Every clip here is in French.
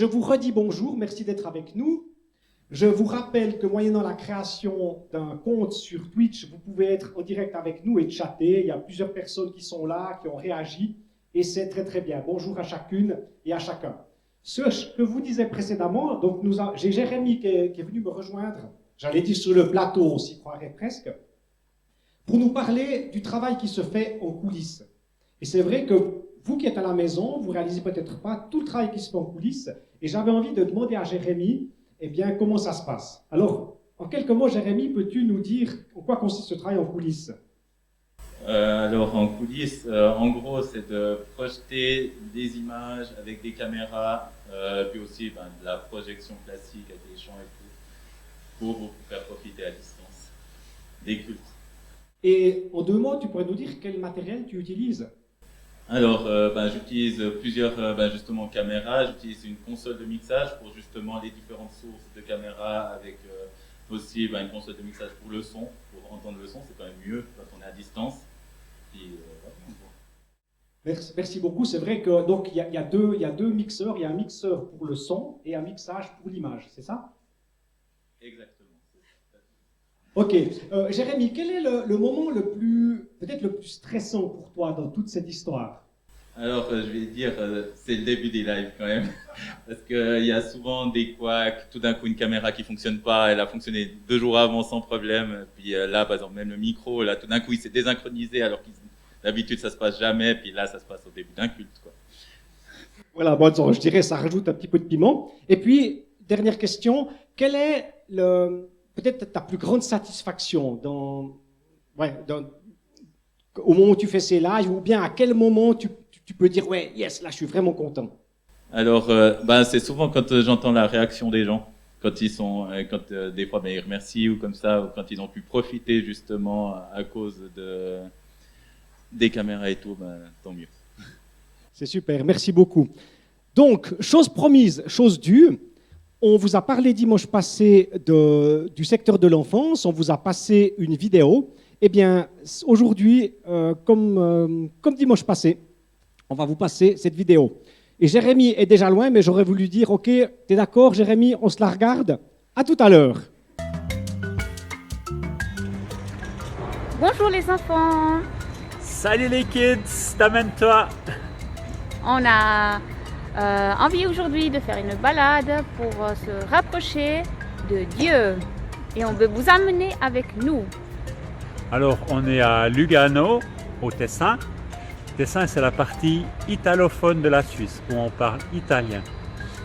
je vous redis bonjour, merci d'être avec nous. Je vous rappelle que moyennant la création d'un compte sur Twitch, vous pouvez être en direct avec nous et chatter. Il y a plusieurs personnes qui sont là, qui ont réagi, et c'est très très bien. Bonjour à chacune et à chacun. Ce que vous disais précédemment, donc j'ai Jérémy qui est venu me rejoindre, j'allais dire sur le plateau, on s'y croirait presque, pour nous parler du travail qui se fait en coulisses. Et c'est vrai que vous qui êtes à la maison, vous réalisez peut-être pas tout le travail qui se fait en coulisses, et j'avais envie de demander à Jérémy, eh bien, comment ça se passe. Alors, en quelques mots, Jérémy, peux-tu nous dire en quoi consiste ce travail en coulisses? Alors, en coulisses, en gros, c'est de projeter des images avec des caméras, puis aussi de la projection classique avec des champs et tout, pour vous faire profiter à distance des cultes. Et en 2 mots, tu pourrais nous dire quel matériel tu utilises? Alors, j'utilise plusieurs justement caméras. J'utilise une console de mixage pour justement les différentes sources de caméras, avec aussi une console de mixage pour le son, pour entendre le son. C'est quand même mieux quand on est à distance. Puis, Merci beaucoup. C'est vrai que donc il y a deux mixeurs. Il y a un mixeur pour le son et un mixage pour l'image. C'est ça? Exactement. Ok. Jérémy, quel est le moment peut-être le plus stressant pour toi dans toute cette histoire? Alors, je vais dire, c'est le début des lives quand même. Parce qu'il y a souvent des couacs, tout d'un coup une caméra qui ne fonctionne pas, elle a fonctionné 2 jours avant sans problème. Puis là, par exemple, même le micro, là, tout d'un coup, il s'est désynchronisé alors que d'habitude, ça ne se passe jamais. Puis là, ça se passe au début d'un culte, quoi. Voilà, bon, je dirais ça rajoute un petit peu de piment. Et puis, dernière question, quel est peut-être ta plus grande satisfaction au moment où tu fais ces lives, ou bien à quel moment tu peux dire ouais, yes, là je suis vraiment content? Alors, c'est souvent quand j'entends la réaction des gens, quand ils sont, des fois ils remercient ou comme ça, ou quand ils ont pu profiter justement à cause des caméras et tout, tant mieux. C'est super, merci beaucoup. Donc, chose promise, chose due. On vous a parlé dimanche passé du secteur de l'enfance, on vous a passé une vidéo. Eh bien, aujourd'hui, comme dimanche passé, on va vous passer cette vidéo. Et Jérémy est déjà loin, mais j'aurais voulu dire, ok, t'es d'accord Jérémy, on se la regarde? À tout à l'heure. Bonjour les enfants. Salut les kids, t'amènes-toi. On a envie aujourd'hui de faire une balade pour se rapprocher de Dieu. Et on veut vous amener avec nous. Alors, on est à Lugano, au Tessin. Tessin, c'est la partie italophone de la Suisse, où on parle italien.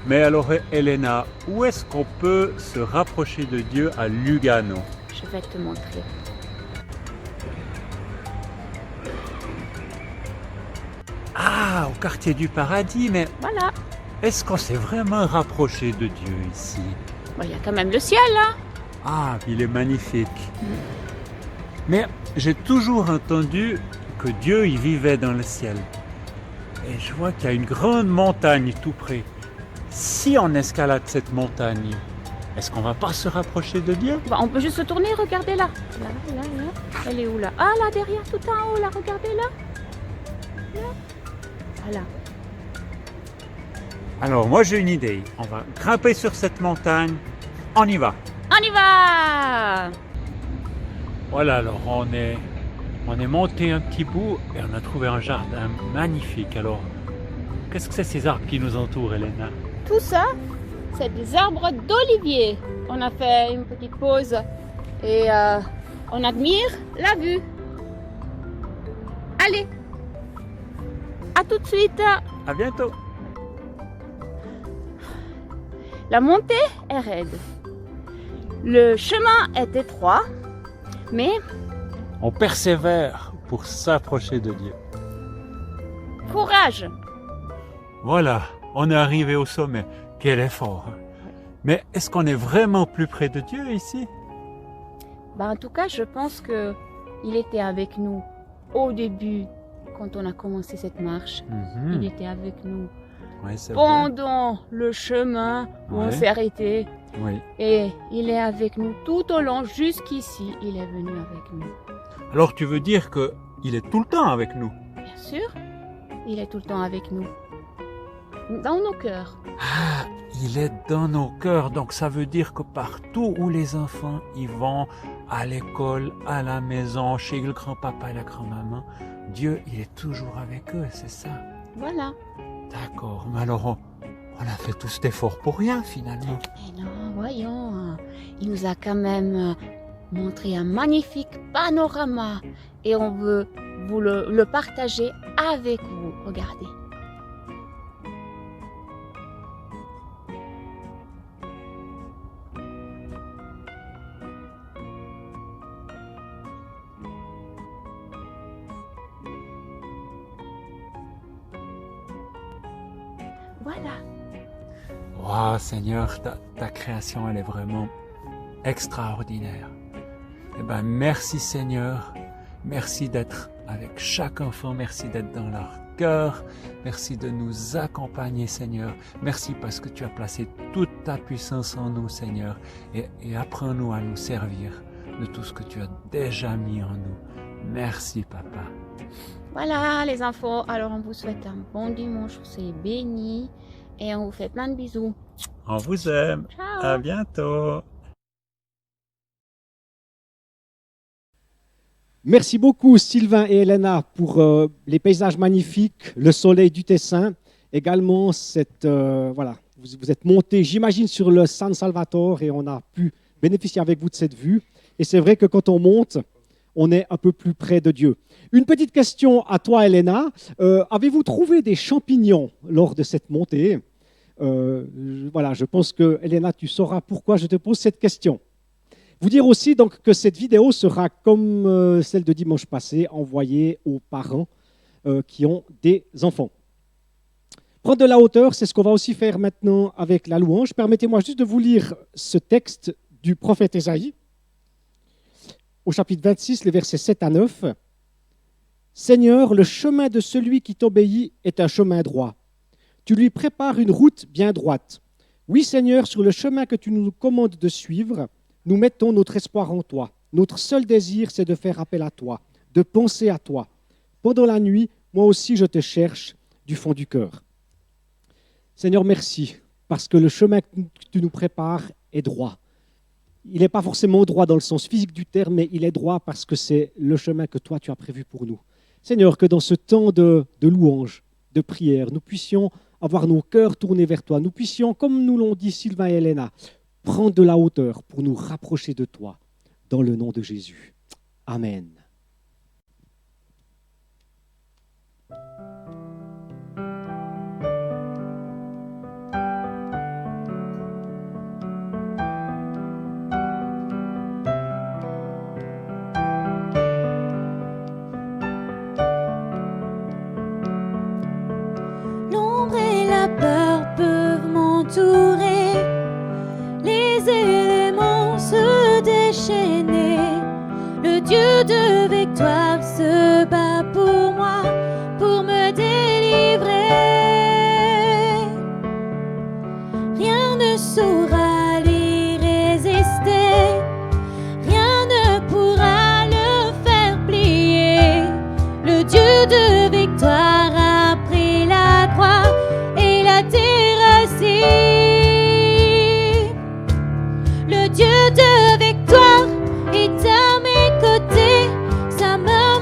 Mais alors, Elena, où est-ce qu'on peut se rapprocher de Dieu à Lugano? Je vais te montrer. Ah, au quartier du paradis, mais Voilà. est-ce qu'on s'est vraiment rapproché de Dieu ici? Il y a quand même le ciel là. Ah, il est magnifique. Mais j'ai toujours entendu que Dieu y vivait dans le ciel. Et je vois qu'il y a une grande montagne tout près. Si on escalade cette montagne, est-ce qu'on va pas se rapprocher de Dieu? On peut juste se tourner, regardez là. Là. Elle est où là? Ah là derrière, tout en haut là, regardez là. Là. Voilà. Alors moi j'ai une idée. On va grimper sur cette montagne. On y va. On y va! Voilà, alors on est monté un petit bout et on a trouvé un jardin magnifique. Alors, qu'est-ce que c'est ces arbres qui nous entourent, Elena? Tout ça, c'est des arbres d'olivier. On a fait une petite pause et on admire la vue. Allez, à tout de suite. À bientôt. La montée est raide. Le chemin est étroit, mais On persévère pour s'approcher de Dieu. courage. Voilà, on est arrivé au sommet. Quel effort, hein. Mais est-ce qu'on est vraiment plus près de Dieu ici? En tout cas, je pense qu'il était avec nous au début, quand on a commencé cette marche. Il était avec nous Oui, c'est vrai. pendant le chemin où on Ouais. s'est arrêté. Oui. Et il est avec nous tout au long, jusqu'ici, il est venu avec nous. Alors tu veux dire qu'il est tout le temps avec nous? Bien sûr, il est tout le temps avec nous. dans nos cœurs. Ah, il est dans nos cœurs, donc ça veut dire que partout où les enfants y vont, à l'école, à la maison, chez le grand-papa et la grand-maman, Dieu, il est toujours avec eux, c'est ça? Voilà. D'accord, mais alors on a fait tout cet effort pour rien finalement. Mais non, voyons, il nous a quand même montré un magnifique panorama et on veut vous le partager avec vous. Regardez. Voilà. Waouh, Seigneur, ta création, elle est vraiment extraordinaire. Eh ben, merci Seigneur, merci d'être avec chaque enfant, merci d'être dans leur cœur, merci de nous accompagner Seigneur, merci parce que tu as placé toute ta puissance en nous Seigneur et apprends-nous à nous servir de tout ce que tu as déjà mis en nous. Merci Papa. Voilà les enfants, alors on vous souhaite un bon dimanche, c'est béni et on vous fait plein de bisous. On vous aime. Ciao. À bientôt. Merci beaucoup Sylvain et Elena pour les paysages magnifiques, le soleil du Tessin, également voilà, vous êtes montés, j'imagine, sur le San Salvatore et on a pu bénéficier avec vous de cette vue. Et c'est vrai que quand on monte, on est un peu plus près de Dieu. Une petite question à toi, Elena. Avez-vous trouvé des champignons lors de cette montée? Voilà, je pense que, Elena, tu sauras pourquoi je te pose cette question. Vous dire aussi donc, que cette vidéo sera, comme celle de dimanche passé, envoyée aux parents qui ont des enfants. Prendre de la hauteur, c'est ce qu'on va aussi faire maintenant avec la louange. Permettez-moi juste de vous lire ce texte du prophète Ésaïe, au chapitre 26, les versets 7 à 9. « Seigneur, le chemin de celui qui t'obéit est un chemin droit. Tu lui prépares une route bien droite. Oui, Seigneur, sur le chemin que tu nous commandes de suivre, nous mettons notre espoir en toi. Notre seul désir, c'est de faire appel à toi, de penser à toi. Pendant la nuit, moi aussi, je te cherche du fond du cœur. Seigneur, merci, parce que le chemin que tu nous prépares est droit. Il n'est pas forcément droit dans le sens physique du terme, mais il est droit parce que c'est le chemin que toi, tu as prévu pour nous. Seigneur, que dans ce temps de louange, de prière, nous puissions avoir nos cœurs tournés vers toi. Nous puissions, comme nous l'ont dit Sylvain et Elena, prendre de la hauteur pour nous rapprocher de toi, dans le nom de Jésus. Amen. L'ombre et la peur peuvent m'entourer, les éléments se déchaîner. Le Dieu de victoire se bat pour moi, pour me délivrer. Rien ne saura lui résister, rien ne pourra le faire plier. Le Dieu de victoire a pris la croix et l'a terrassé. Le Dieu de victoire est à mes côtés, sa main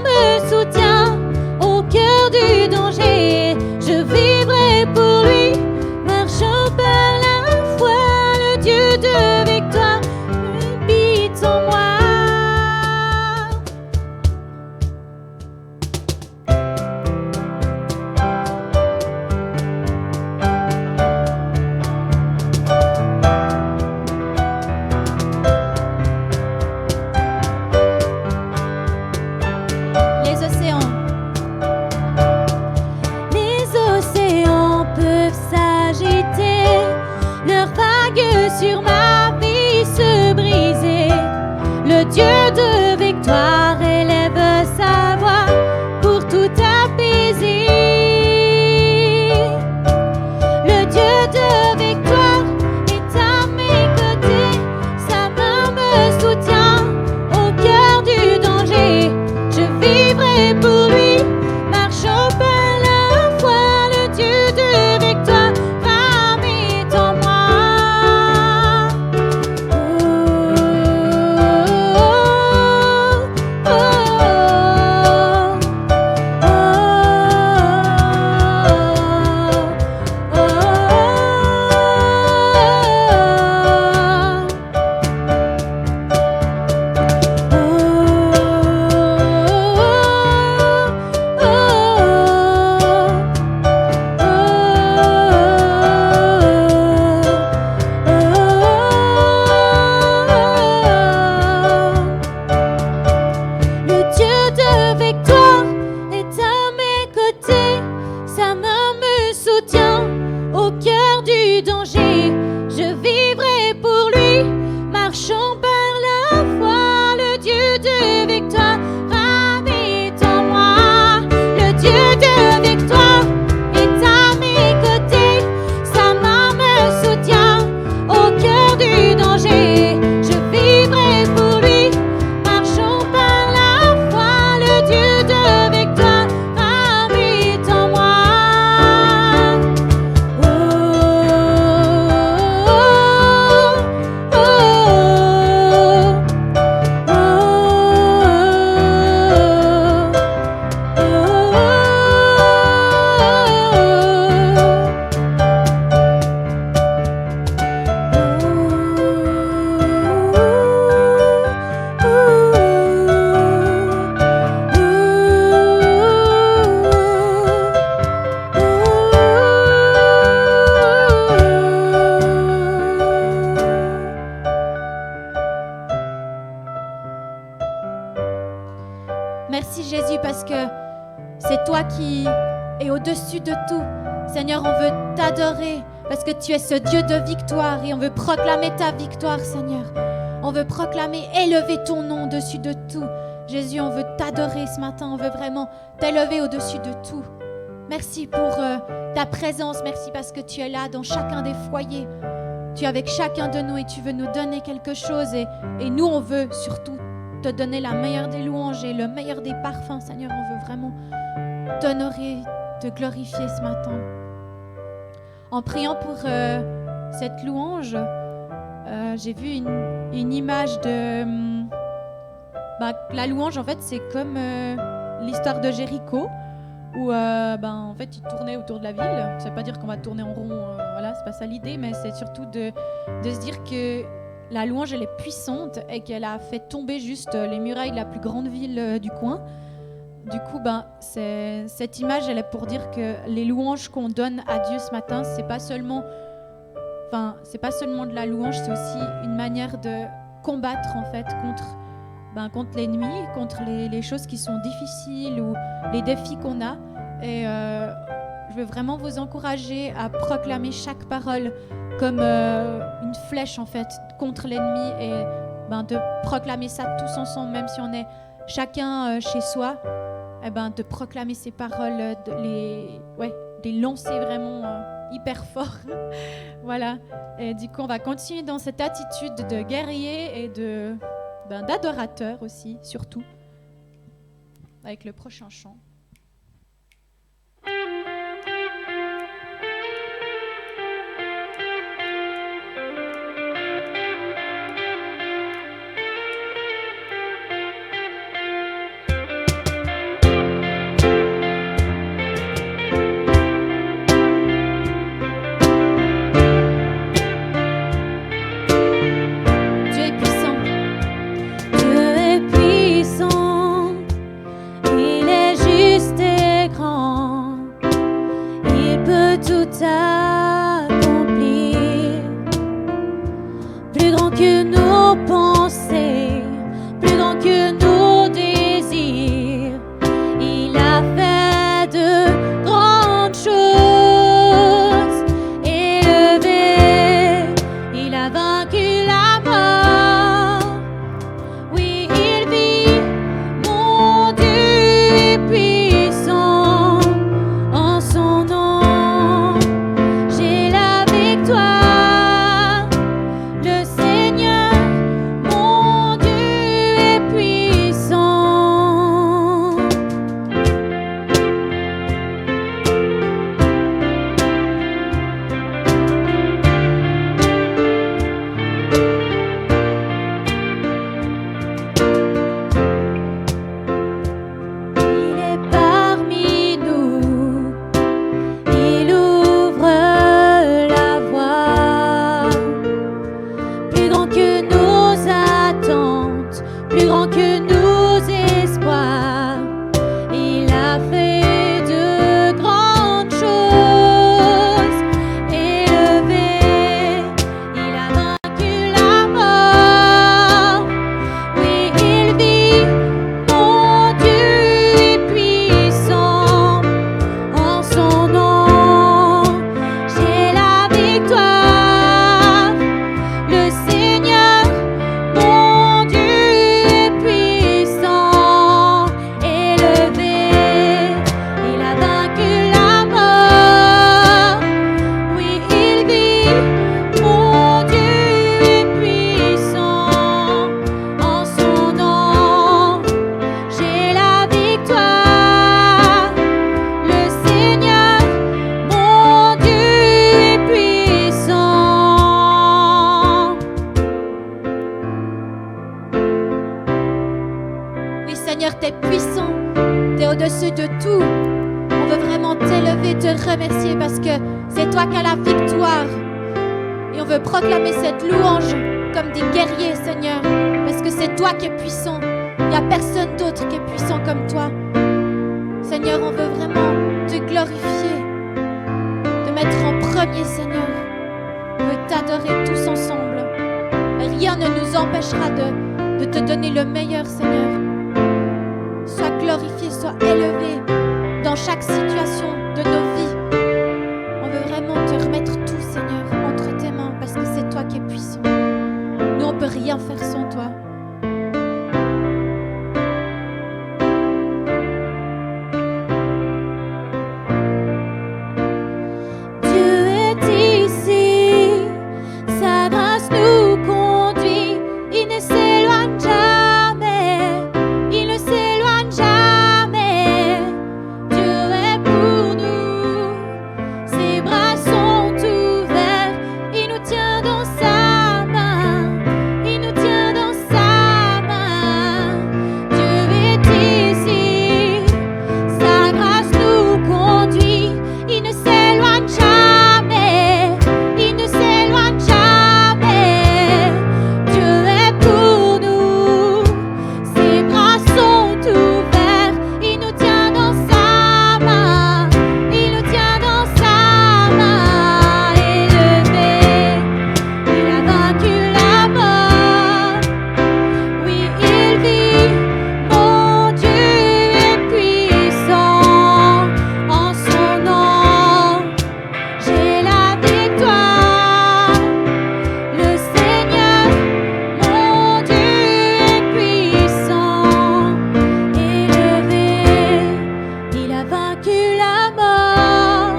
merci Jésus parce que c'est toi qui es au-dessus de tout. Seigneur, on veut t'adorer parce que tu es ce Dieu de victoire et on veut proclamer ta victoire, Seigneur. On veut proclamer, élever ton nom au-dessus de tout. Jésus, on veut t'adorer ce matin, on veut vraiment t'élever au-dessus de tout. Merci pour ta présence, merci parce que tu es là dans chacun des foyers. Tu es avec chacun de nous et tu veux nous donner quelque chose et nous, on veut surtout te donner la meilleure des louanges et le meilleur des parfums, Seigneur. On veut vraiment t'honorer, te glorifier ce matin. En priant pour cette louange, j'ai vu une image de... la louange, en fait, c'est comme l'histoire de Jéricho, où en fait, il tournait autour de la ville. Ça ne veut pas dire qu'on va tourner en rond, voilà, c'est pas ça l'idée, mais c'est surtout de se dire que la louange, elle est puissante et qu'elle a fait tomber juste les murailles de la plus grande ville du coin. Du coup, cette image, elle est pour dire que les louanges qu'on donne à Dieu ce matin, c'est pas seulement de la louange, c'est aussi une manière de combattre en fait contre l'ennemi, contre les choses qui sont difficiles ou les défis qu'on a. Et je veux vraiment vous encourager à proclamer chaque parole comme une flèche en fait contre l'ennemi et de proclamer ça tous ensemble, même si on est chacun chez soi, de proclamer ces paroles, de les lancer vraiment hyper fort. Voilà. Et du coup, on va continuer dans cette attitude de guerrier et d'adorateur aussi, surtout, avec le prochain chant. sois glorifié, sois élevé dans chaque situation de nos vies. On veut vraiment te remettre tout, Seigneur, entre tes mains, parce que c'est toi qui es puissant. Nous, on ne peut rien faire sans toi. Dieu est ici, sa grâce nous conduit, il ne s'éloigne jamais, il ne s'éloigne jamais. Dieu est pour nous, ses bras sont ouverts, il nous tient dans sa main, il nous tient dans sa main. Dieu est ici, sa grâce nous conduit, il ne s'éloigne jamais, il ne s'éloigne jamais. Dieu est pour nous, ses bras sont ouverts, il nous tient dans sa main, il nous tient dans sa main. Élevé, il a vaincu la mort, oui il vit, mon Dieu est puissant, en son nom j'ai la victoire. Le Seigneur, mon Dieu est puissant, élevé, il a vaincu la mort,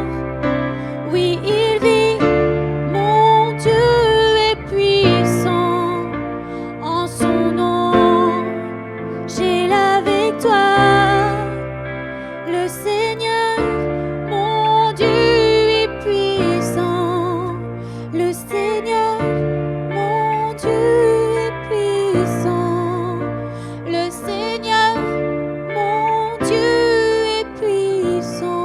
oui il vit, mon Dieu est puissant, en son nom j'ai la victoire. Le Seigneur, mon Dieu est puissant. Le Seigneur, mon Dieu est puissant. Le Seigneur, mon Dieu est puissant.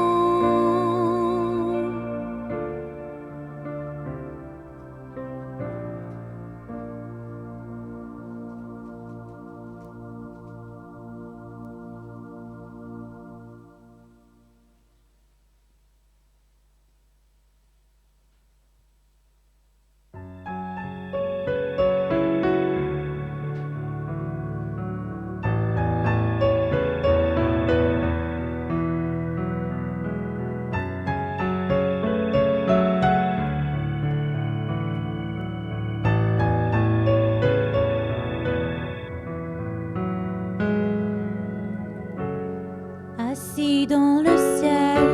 Assis dans le ciel,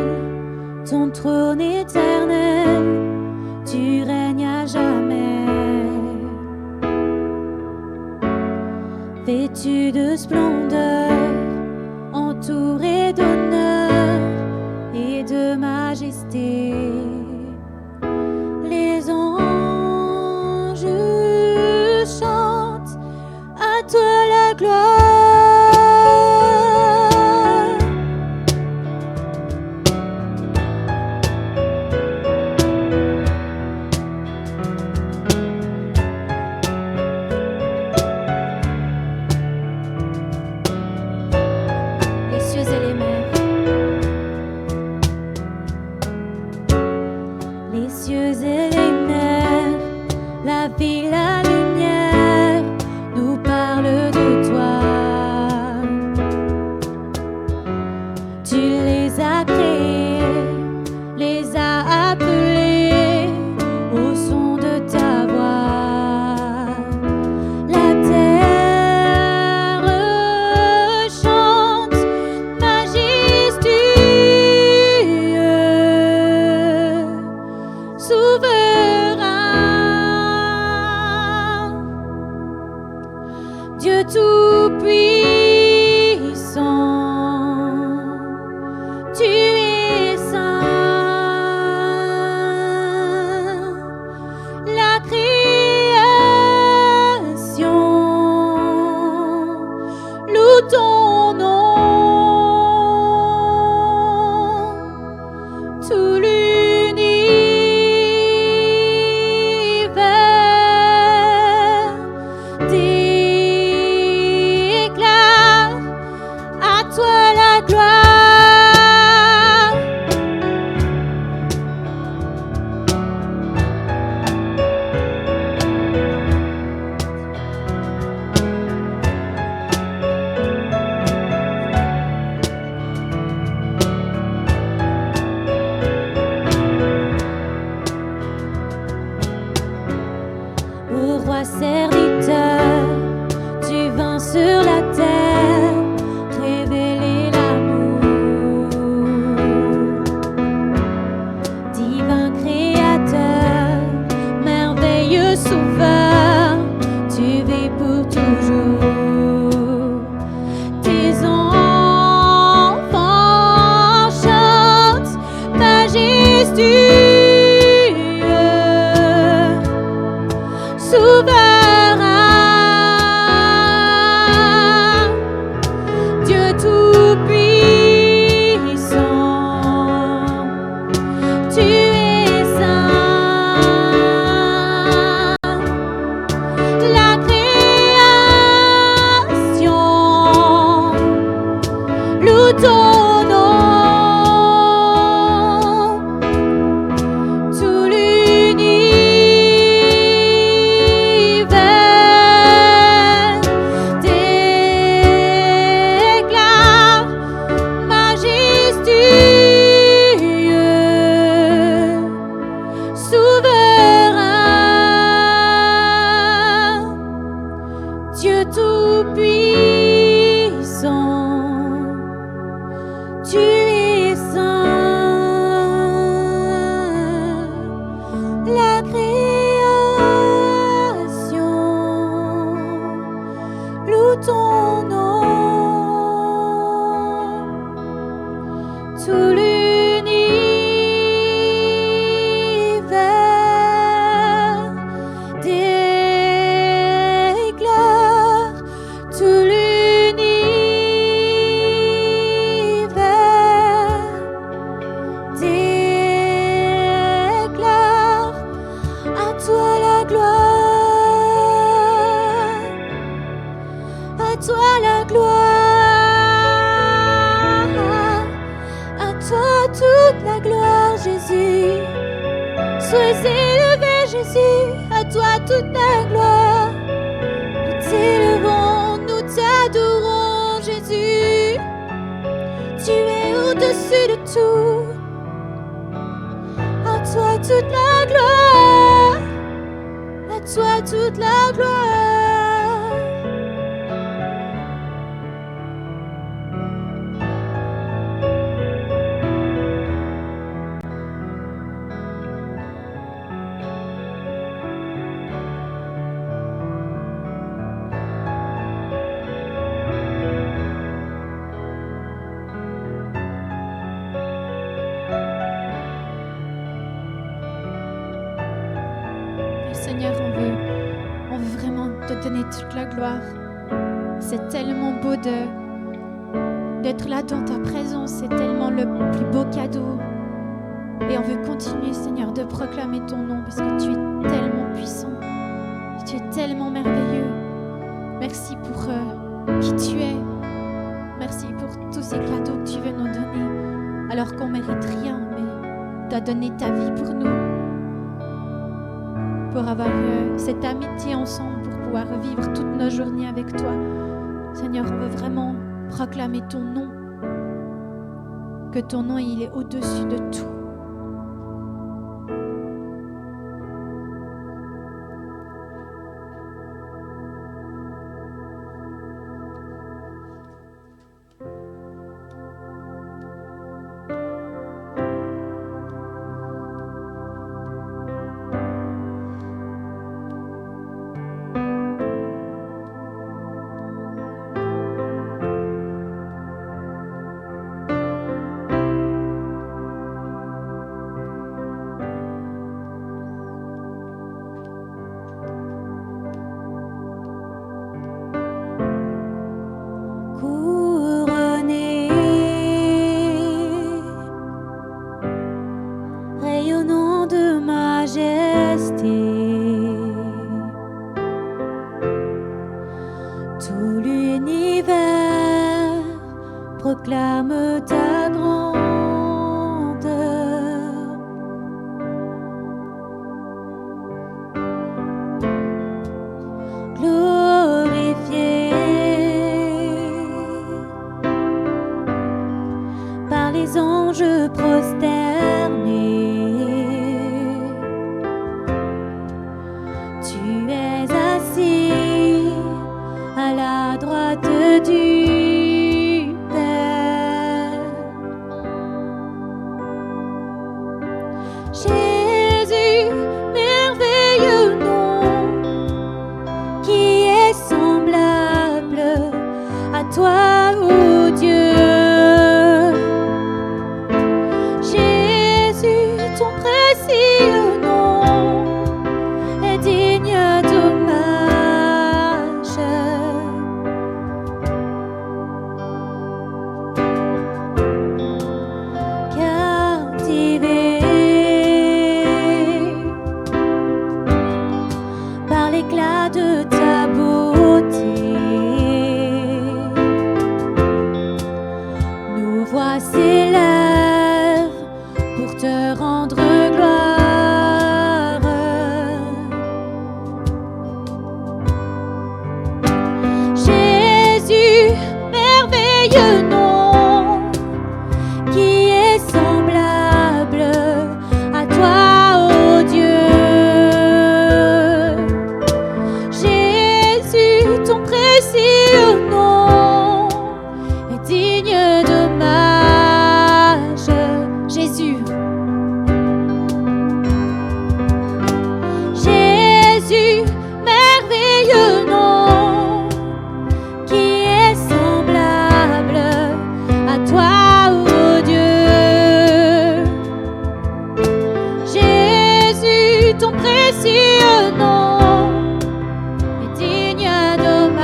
ton trône éternel, tu règnes à jamais. Vêtu de splendeur, entouré d'honneur et de majesté, les anges chantent à toi la gloire. Les cieux et les mers, les cieux et les mers, la vie, la lumière nous parlent de toi. Tu les as créés, les as appelés au son de ta voix. La terre chante majestueux, souverain, Dieu tout-puissant, tu es saint. La création loue ton nom, tout l'univers déclare toujours. Tes enfants chantent majestueux, souverain, Dieu tout-puissant, tu es saint. La création loue ton nom, tout l'univers déclare majestueux, souverain, Dieu tout-puissant, tu es saint. La création loue ton nom, tout l'univers déclare, tout l'univers déclare, à toi la gloire, à toi la gloire, à toi toute la gloire, Jésus. Sois élevé, Jésus, à toi toute la gloire. Nous t'élevons, nous t'adorons, Jésus. Tu es au-dessus de tout. À toi toute la gloire, à toi toute la gloire. Et Seigneur, on veut vraiment te donner toute la gloire. C'est tellement beau d'être là dans ta présence. C'est tellement le plus beau cadeau. Et on veut continuer, Seigneur, de proclamer ton nom parce que tu es tellement puissant. Tu es tellement merveilleux. Merci pour qui tu es. Merci pour tous ces cadeaux que tu veux nous donner. Alors qu'on ne mérite rien, mais tu as donné ta vie pour nous. Pour avoir cette amitié ensemble, pour pouvoir vivre toutes nos journées avec toi. Seigneur, on veut vraiment proclamer ton nom. Que ton nom, il est au-dessus de tout. Couronné, rayonnant de majesté, tout l'univers proclame ta grandeur. Glorifié par les anges prosternés, tu es assis à la droite du Père. Jésus, merveilleux nom, qui est semblable précieux nom est digne d'hommage. Jésus. Jésus, merveilleux nom, qui est semblable à toi, ô Dieu. Jésus, ton précieux nom est digne d'hommage.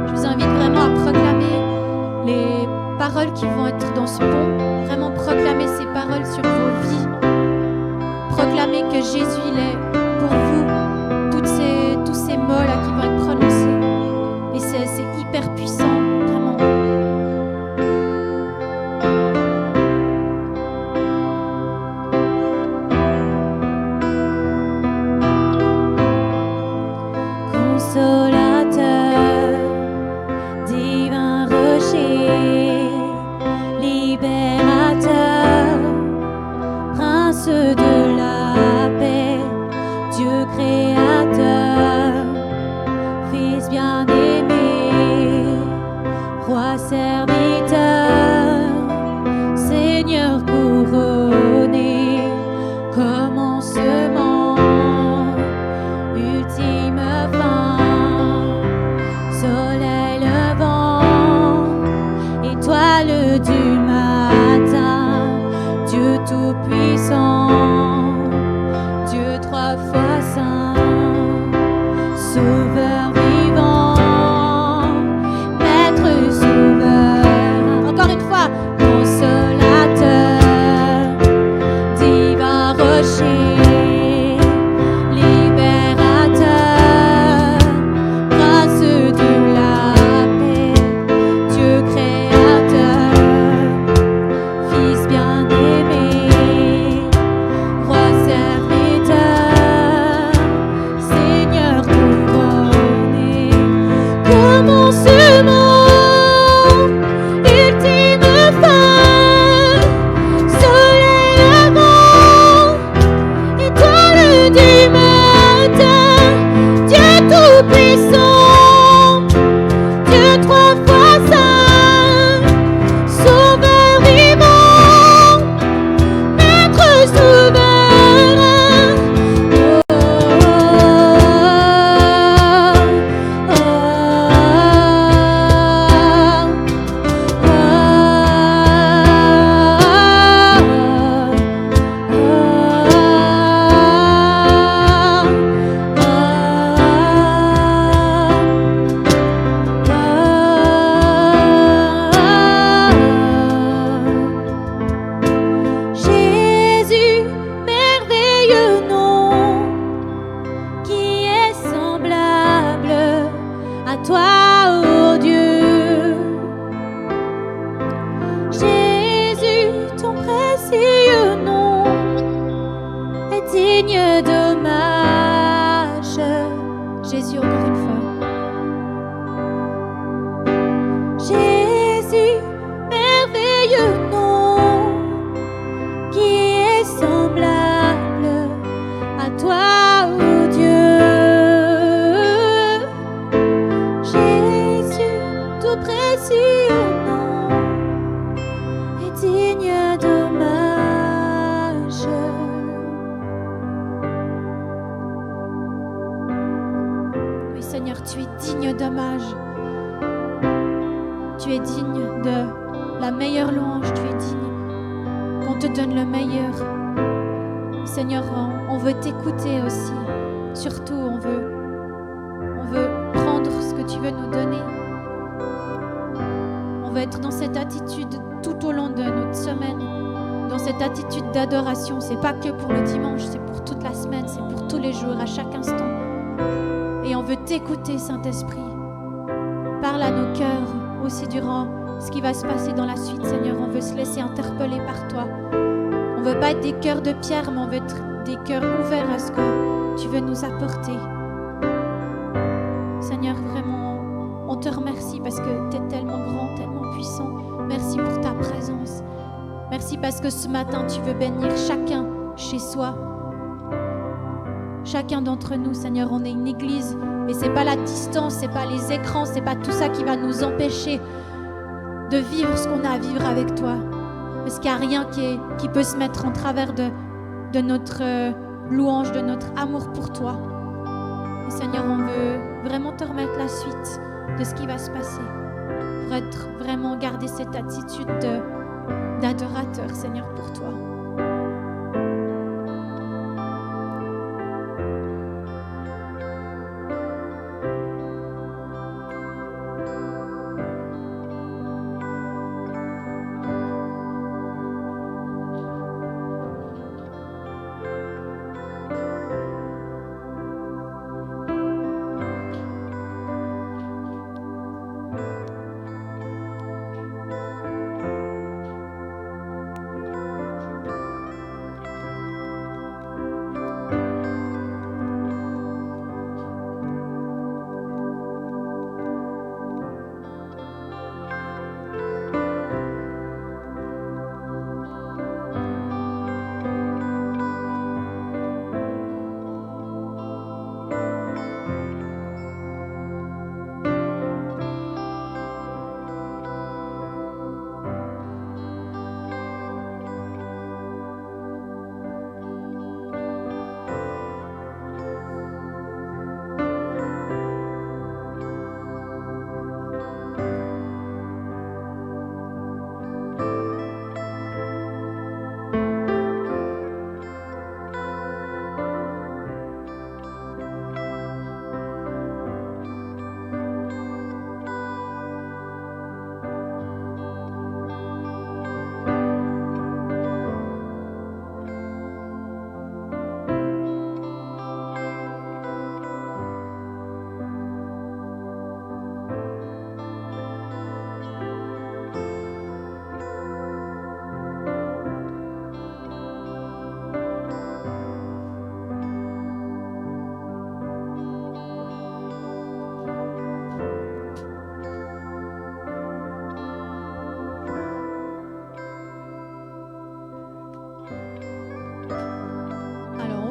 Je vous invite vraiment à proclamer les paroles qui vont être dans ce pont. Vraiment proclamer ces paroles sur vos vies. Proclamer que Jésus, il est pour vous. Tous ces mots là qui vont être prononcés. Et c'est hyper puissant, vraiment. Consolateur, divin rocher, libérateur, prince de la paix, Dieu créateur, Fils bien-aimé, roi serviteur, Seigneur couronné, commencement, ultime fin, soleil levant, étoile du matin, Dieu tout-puissant, Dieu trois fois saint, sauveur vivant, maître sauveur. Encore une fois, consolateur, divin rocher, libérateur, prince de la paix, Dieu créateur, Fils bien-aimé, roi serviteur, Seigneur couronné, commencement, ultime fin, soleil levant, étoile du matin, Dieu tout-puissant, Dieu trois fois saint, sauveur vivant, maître souverain. Oh, Jésus, merveilleux nom, qui est semblable à toi, ô Dieu. Jésus, ton précieux nom est digne d'hommage. Jésus, encore une fois. Jésus, merveilleux nom, qui est semblable à toi, ô Dieu. Jésus, tout précieux nom est digne d'hommage. Oui, Seigneur, tu es digne d'hommage. Tu es digne de la meilleure louange, tu es digne qu'on te donne le meilleur. Seigneur, on veut t'écouter aussi. Surtout, on veut prendre ce que tu veux nous donner. On veut être dans cette attitude tout au long de notre semaine, dans cette attitude d'adoration. C'est pas que pour le dimanche, c'est pour toute la semaine, c'est pour tous les jours, à chaque instant. Et on veut t'écouter, Saint-Esprit. Parle à nos cœurs aussi durant ce qui va se passer dans la suite, Seigneur. On veut se laisser interpeller par toi. On veut pas être des cœurs de pierre, mais on veut être des cœurs ouverts à ce que tu veux nous apporter. Seigneur, vraiment, on te remercie parce que tu es tellement grand, tellement puissant. Merci pour ta présence. Merci parce que ce matin, tu veux bénir chacun chez soi. Chacun d'entre nous, Seigneur, on est une église. Et c'est pas la distance, c'est pas les écrans, c'est pas tout ça qui va nous empêcher de vivre ce qu'on a à vivre avec toi. Parce qu'il n'y a rien qui peut se mettre en travers de notre louange, de notre amour pour toi. Et Seigneur, on veut vraiment te remettre la suite de ce qui va se passer. Pour être vraiment garder cette attitude d'adorateur, Seigneur, pour toi.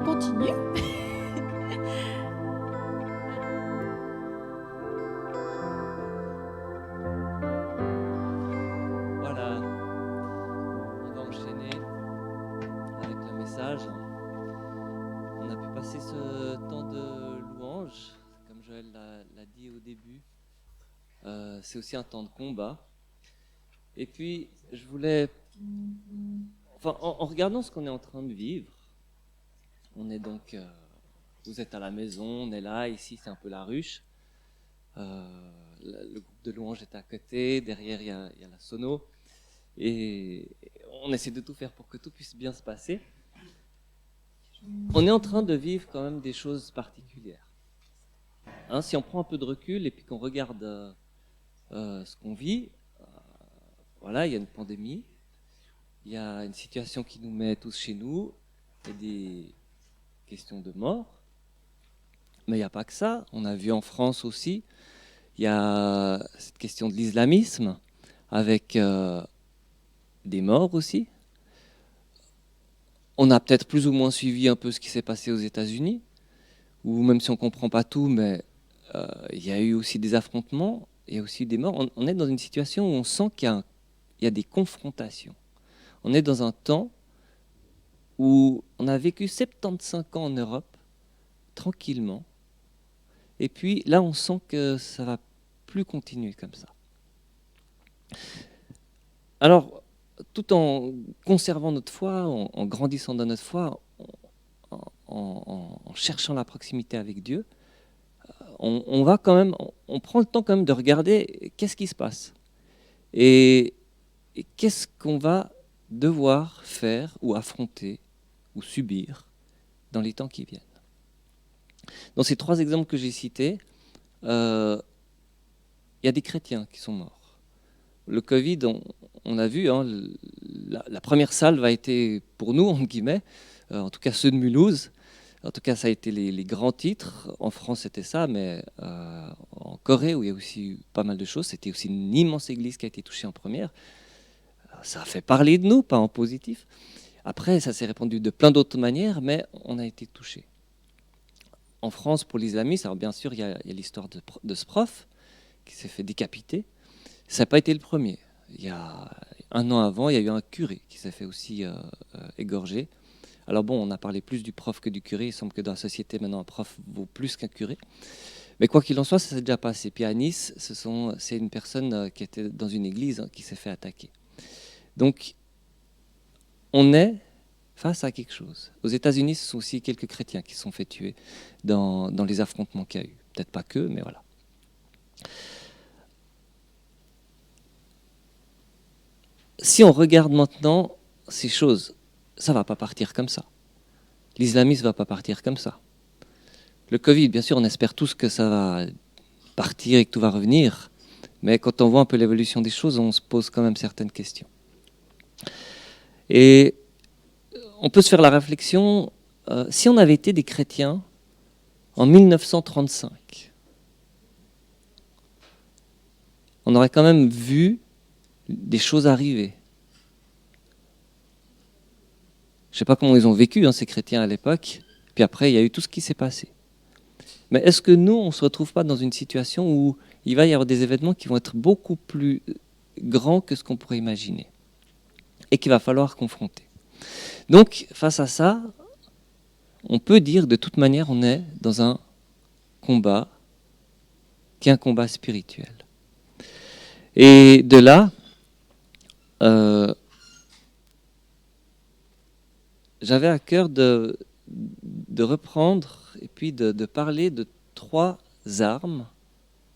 Continue. Voilà, on va enchaîner avec le message. On a pu passer ce temps de louange, comme Joël l'a dit au début. C'est aussi un temps de combat. Et puis, je voulais, en regardant ce qu'on est en train de vivre, on est donc, vous êtes à la maison, on est là, ici c'est un peu la ruche. Le groupe de louange est à côté, derrière il y a la sono. Et on essaie de tout faire pour que tout puisse bien se passer. On est en train de vivre quand même des choses particulières. Hein, si on prend un peu de recul et puis qu'on regarde ce qu'on vit, voilà, il y a une pandémie, il y a une situation qui nous met tous chez nous, il y a des questions de mort, mais il n'y a pas que ça. On a vu en France aussi, il y a cette question de l'islamisme, avec des morts aussi. On a peut-être plus ou moins suivi un peu ce qui s'est passé aux États-Unis, où même si on ne comprend pas tout, mais il y a eu aussi des affrontements, il y a aussi des morts. On est dans une situation où on sent qu'il y a des confrontations. On est dans un temps où on a vécu 75 ans en Europe, tranquillement, et puis là on sent que ça ne va plus continuer comme ça. Alors, tout en conservant notre foi, en grandissant dans notre foi, en cherchant la proximité avec Dieu, on va quand même, on prend le temps quand même de regarder qu'est-ce qui se passe et qu'est-ce qu'on va devoir faire ou affronter ou subir dans les temps qui viennent. Dans ces 3 exemples que j'ai cités, il y a des chrétiens qui sont morts. le Covid, on a vu, hein, la première salve a été pour nous, entre guillemets, en tout cas ceux de Mulhouse. En tout cas, ça a été les grands titres. En France, c'était ça, mais en Corée, où il y a aussi eu pas mal de choses, c'était aussi une immense église qui a été touchée en première. Ça a fait parler de nous, pas en positif. Après, ça s'est répandu de plein d'autres manières, mais on a été touchés. En France, pour l'islamisme, alors bien sûr, il y a l'histoire de ce prof qui s'est fait décapiter. Ça n'a pas été le premier. Il y a un an avant, il y a eu un curé qui s'est fait aussi égorger. Alors bon, on a parlé plus du prof que du curé. Il semble que dans la société, maintenant, un prof vaut plus qu'un curé. Mais quoi qu'il en soit, ça s'est déjà passé. Puis à Nice, c'est une personne qui était dans une église qui s'est fait attaquer. Donc, on est face à quelque chose. Aux États-Unis, ce sont aussi quelques chrétiens qui se sont fait tuer dans les affrontements qu'il y a eu. Peut-être pas que, mais voilà. Si on regarde maintenant ces choses, ça ne va pas partir comme ça. L'islamisme ne va pas partir comme ça. Le Covid, bien sûr, on espère tous que ça va partir et que tout va revenir. Mais quand on voit un peu l'évolution des choses, on se pose quand même certaines questions. Et on peut se faire la réflexion, si on avait été des chrétiens en 1935, on aurait quand même vu des choses arriver. Je ne sais pas comment ils ont vécu, ces chrétiens à l'époque, puis après il y a eu tout ce qui s'est passé. Mais est-ce que nous, on ne se retrouve pas dans une situation où il va y avoir des événements qui vont être beaucoup plus grands que ce qu'on pourrait imaginer et qu'il va falloir confronter? Donc, face à ça, on peut dire de toute manière, on est dans un combat qui est un combat spirituel. Et de là, j'avais à cœur de reprendre et puis de parler de 3 armes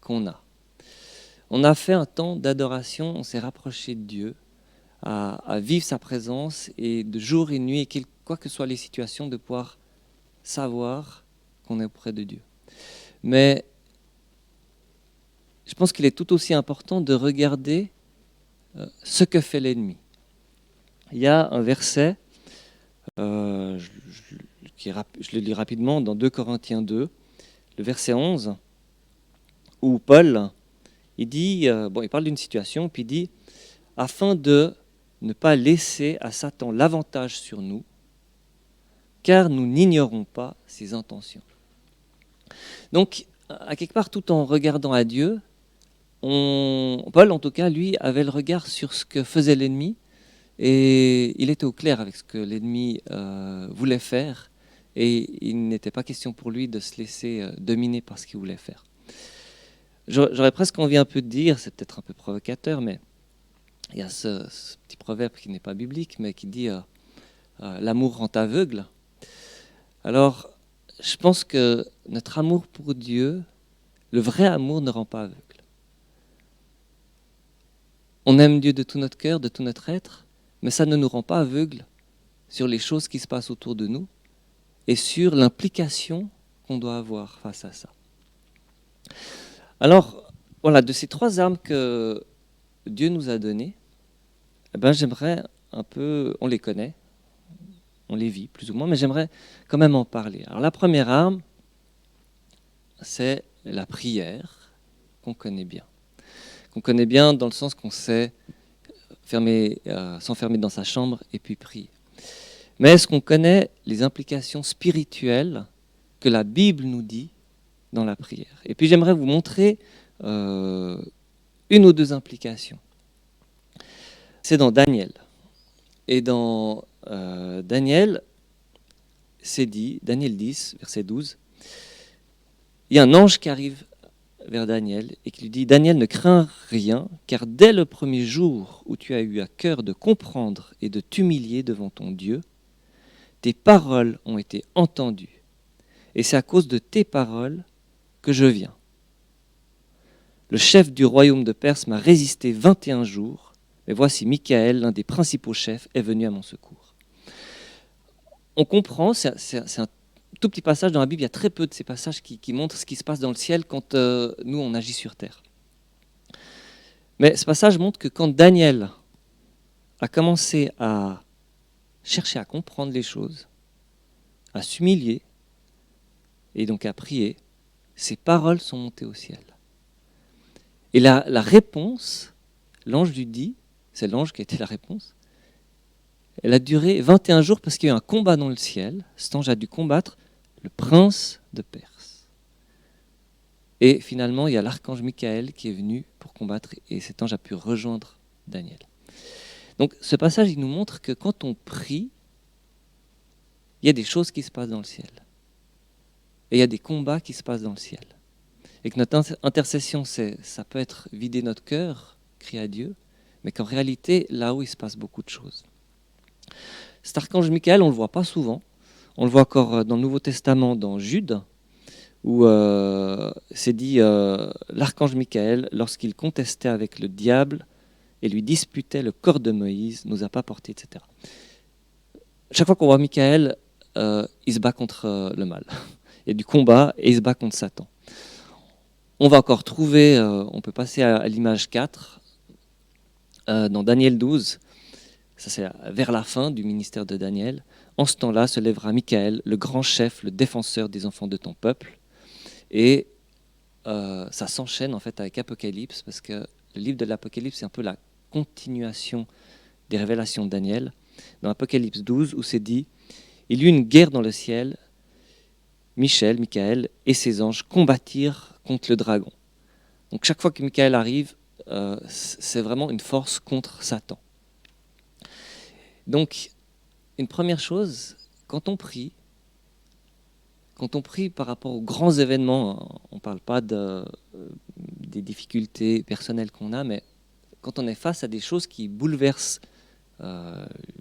qu'on a. On a fait un temps d'adoration, on s'est rapproché de Dieu, à vivre sa présence et de jour et nuit, et quoi que soient les situations, de pouvoir savoir qu'on est auprès de Dieu. Mais je pense qu'il est tout aussi important de regarder ce que fait l'ennemi. Il y a un verset, je le lis rapidement, dans 2 Corinthiens 2, le verset 11, où Paul, il dit, il parle d'une situation, puis il dit, afin de ne pas laisser à Satan l'avantage sur nous, car nous n'ignorons pas ses intentions. Donc, à quelque part, tout en regardant à Dieu, Paul, en tout cas, lui, avait le regard sur ce que faisait l'ennemi, et il était au clair avec ce que l'ennemi voulait faire, et il n'était pas question pour lui de se laisser dominer par ce qu'il voulait faire. J'aurais presque envie un peu de dire, c'est peut-être un peu provocateur, mais il y a ce petit proverbe qui n'est pas biblique, mais qui dit l'amour rend aveugle. Alors, je pense que notre amour pour Dieu, le vrai amour ne rend pas aveugle. On aime Dieu de tout notre cœur, de tout notre être, mais ça ne nous rend pas aveugles sur les choses qui se passent autour de nous et sur l'implication qu'on doit avoir face à ça. Alors, voilà, de ces 3 armes que Dieu nous a données, j'aimerais un peu, on les connaît, on les vit plus ou moins, mais j'aimerais quand même en parler. Alors la première arme, c'est la prière qu'on connaît bien. Qu'on connaît bien dans le sens qu'on sait s'enfermer dans sa chambre et puis prier. Mais est-ce qu'on connaît les implications spirituelles que la Bible nous dit dans la prière? Et puis j'aimerais vous montrer 1 ou 2 implications. C'est dans Daniel. Et dans Daniel, c'est dit, Daniel 10, verset 12, il y a un ange qui arrive vers Daniel et qui lui dit « Daniel, ne crains rien, car dès le premier jour où tu as eu à cœur de comprendre et de t'humilier devant ton Dieu, tes paroles ont été entendues, et c'est à cause de tes paroles que je viens. Le chef du royaume de Perse m'a résisté 21 jours, mais voici Michaël, l'un des principaux chefs, est venu à mon secours. » On comprend, c'est un tout petit passage dans la Bible, il y a très peu de ces passages qui montrent ce qui se passe dans le ciel quand nous on agit sur terre. Mais ce passage montre que quand Daniel a commencé à chercher à comprendre les choses, à s'humilier et donc à prier, ses paroles sont montées au ciel. Et la réponse, l'ange lui dit, c'est l'ange qui a été la réponse, elle a duré 21 jours parce qu'il y a eu un combat dans le ciel. Cet ange a dû combattre le prince de Perse. Et finalement, il y a l'archange Michael qui est venu pour combattre et cet ange a pu rejoindre Daniel. Donc ce passage, il nous montre que quand on prie, il y a des choses qui se passent dans le ciel. Et il y a des combats qui se passent dans le ciel. Et que notre intercession, ça peut être vider notre cœur, crier à Dieu, mais qu'en réalité, là-haut, il se passe beaucoup de choses. Cet archange Michael, on ne le voit pas souvent. On le voit encore dans le Nouveau Testament, dans Jude, où c'est dit l'archange Michael, lorsqu'il contestait avec le diable et lui disputait le corps de Moïse, nous a pas porté, etc. Chaque fois qu'on voit Michael, il se bat contre le mal. Il y a du combat et il se bat contre Satan. On va encore trouver, on peut passer à l'image 4, dans Daniel 12, ça c'est vers la fin du ministère de Daniel. En ce temps-là se lèvera Michael, le grand chef, le défenseur des enfants de ton peuple. Et ça s'enchaîne en fait avec Apocalypse, parce que le livre de l'Apocalypse, c'est un peu la continuation des révélations de Daniel. Dans Apocalypse 12, où c'est dit « Il y eut une guerre dans le ciel, Michael et ses anges combattirent contre le dragon. » Donc chaque fois que Michael arrive, c'est vraiment une force contre Satan. Donc, une première chose, quand on prie par rapport aux grands événements, on ne parle pas des difficultés personnelles qu'on a, mais quand on est face à des choses qui bouleversent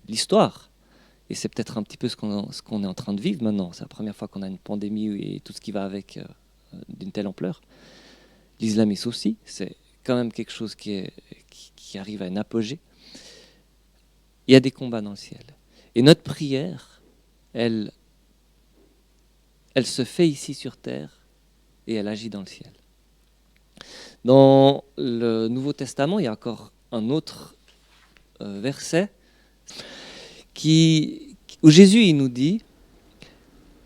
l'histoire, et c'est peut-être un petit peu ce qu'on est en train de vivre maintenant, c'est la première fois qu'on a une pandémie et tout ce qui va avec d'une telle ampleur. L'islamisme aussi, c'est quand même quelque chose qui arrive à un apogée. Il y a des combats dans le ciel. Et notre prière, elle se fait ici sur terre et elle agit dans le ciel. Dans le Nouveau Testament, il y a encore un autre verset où Jésus il nous dit,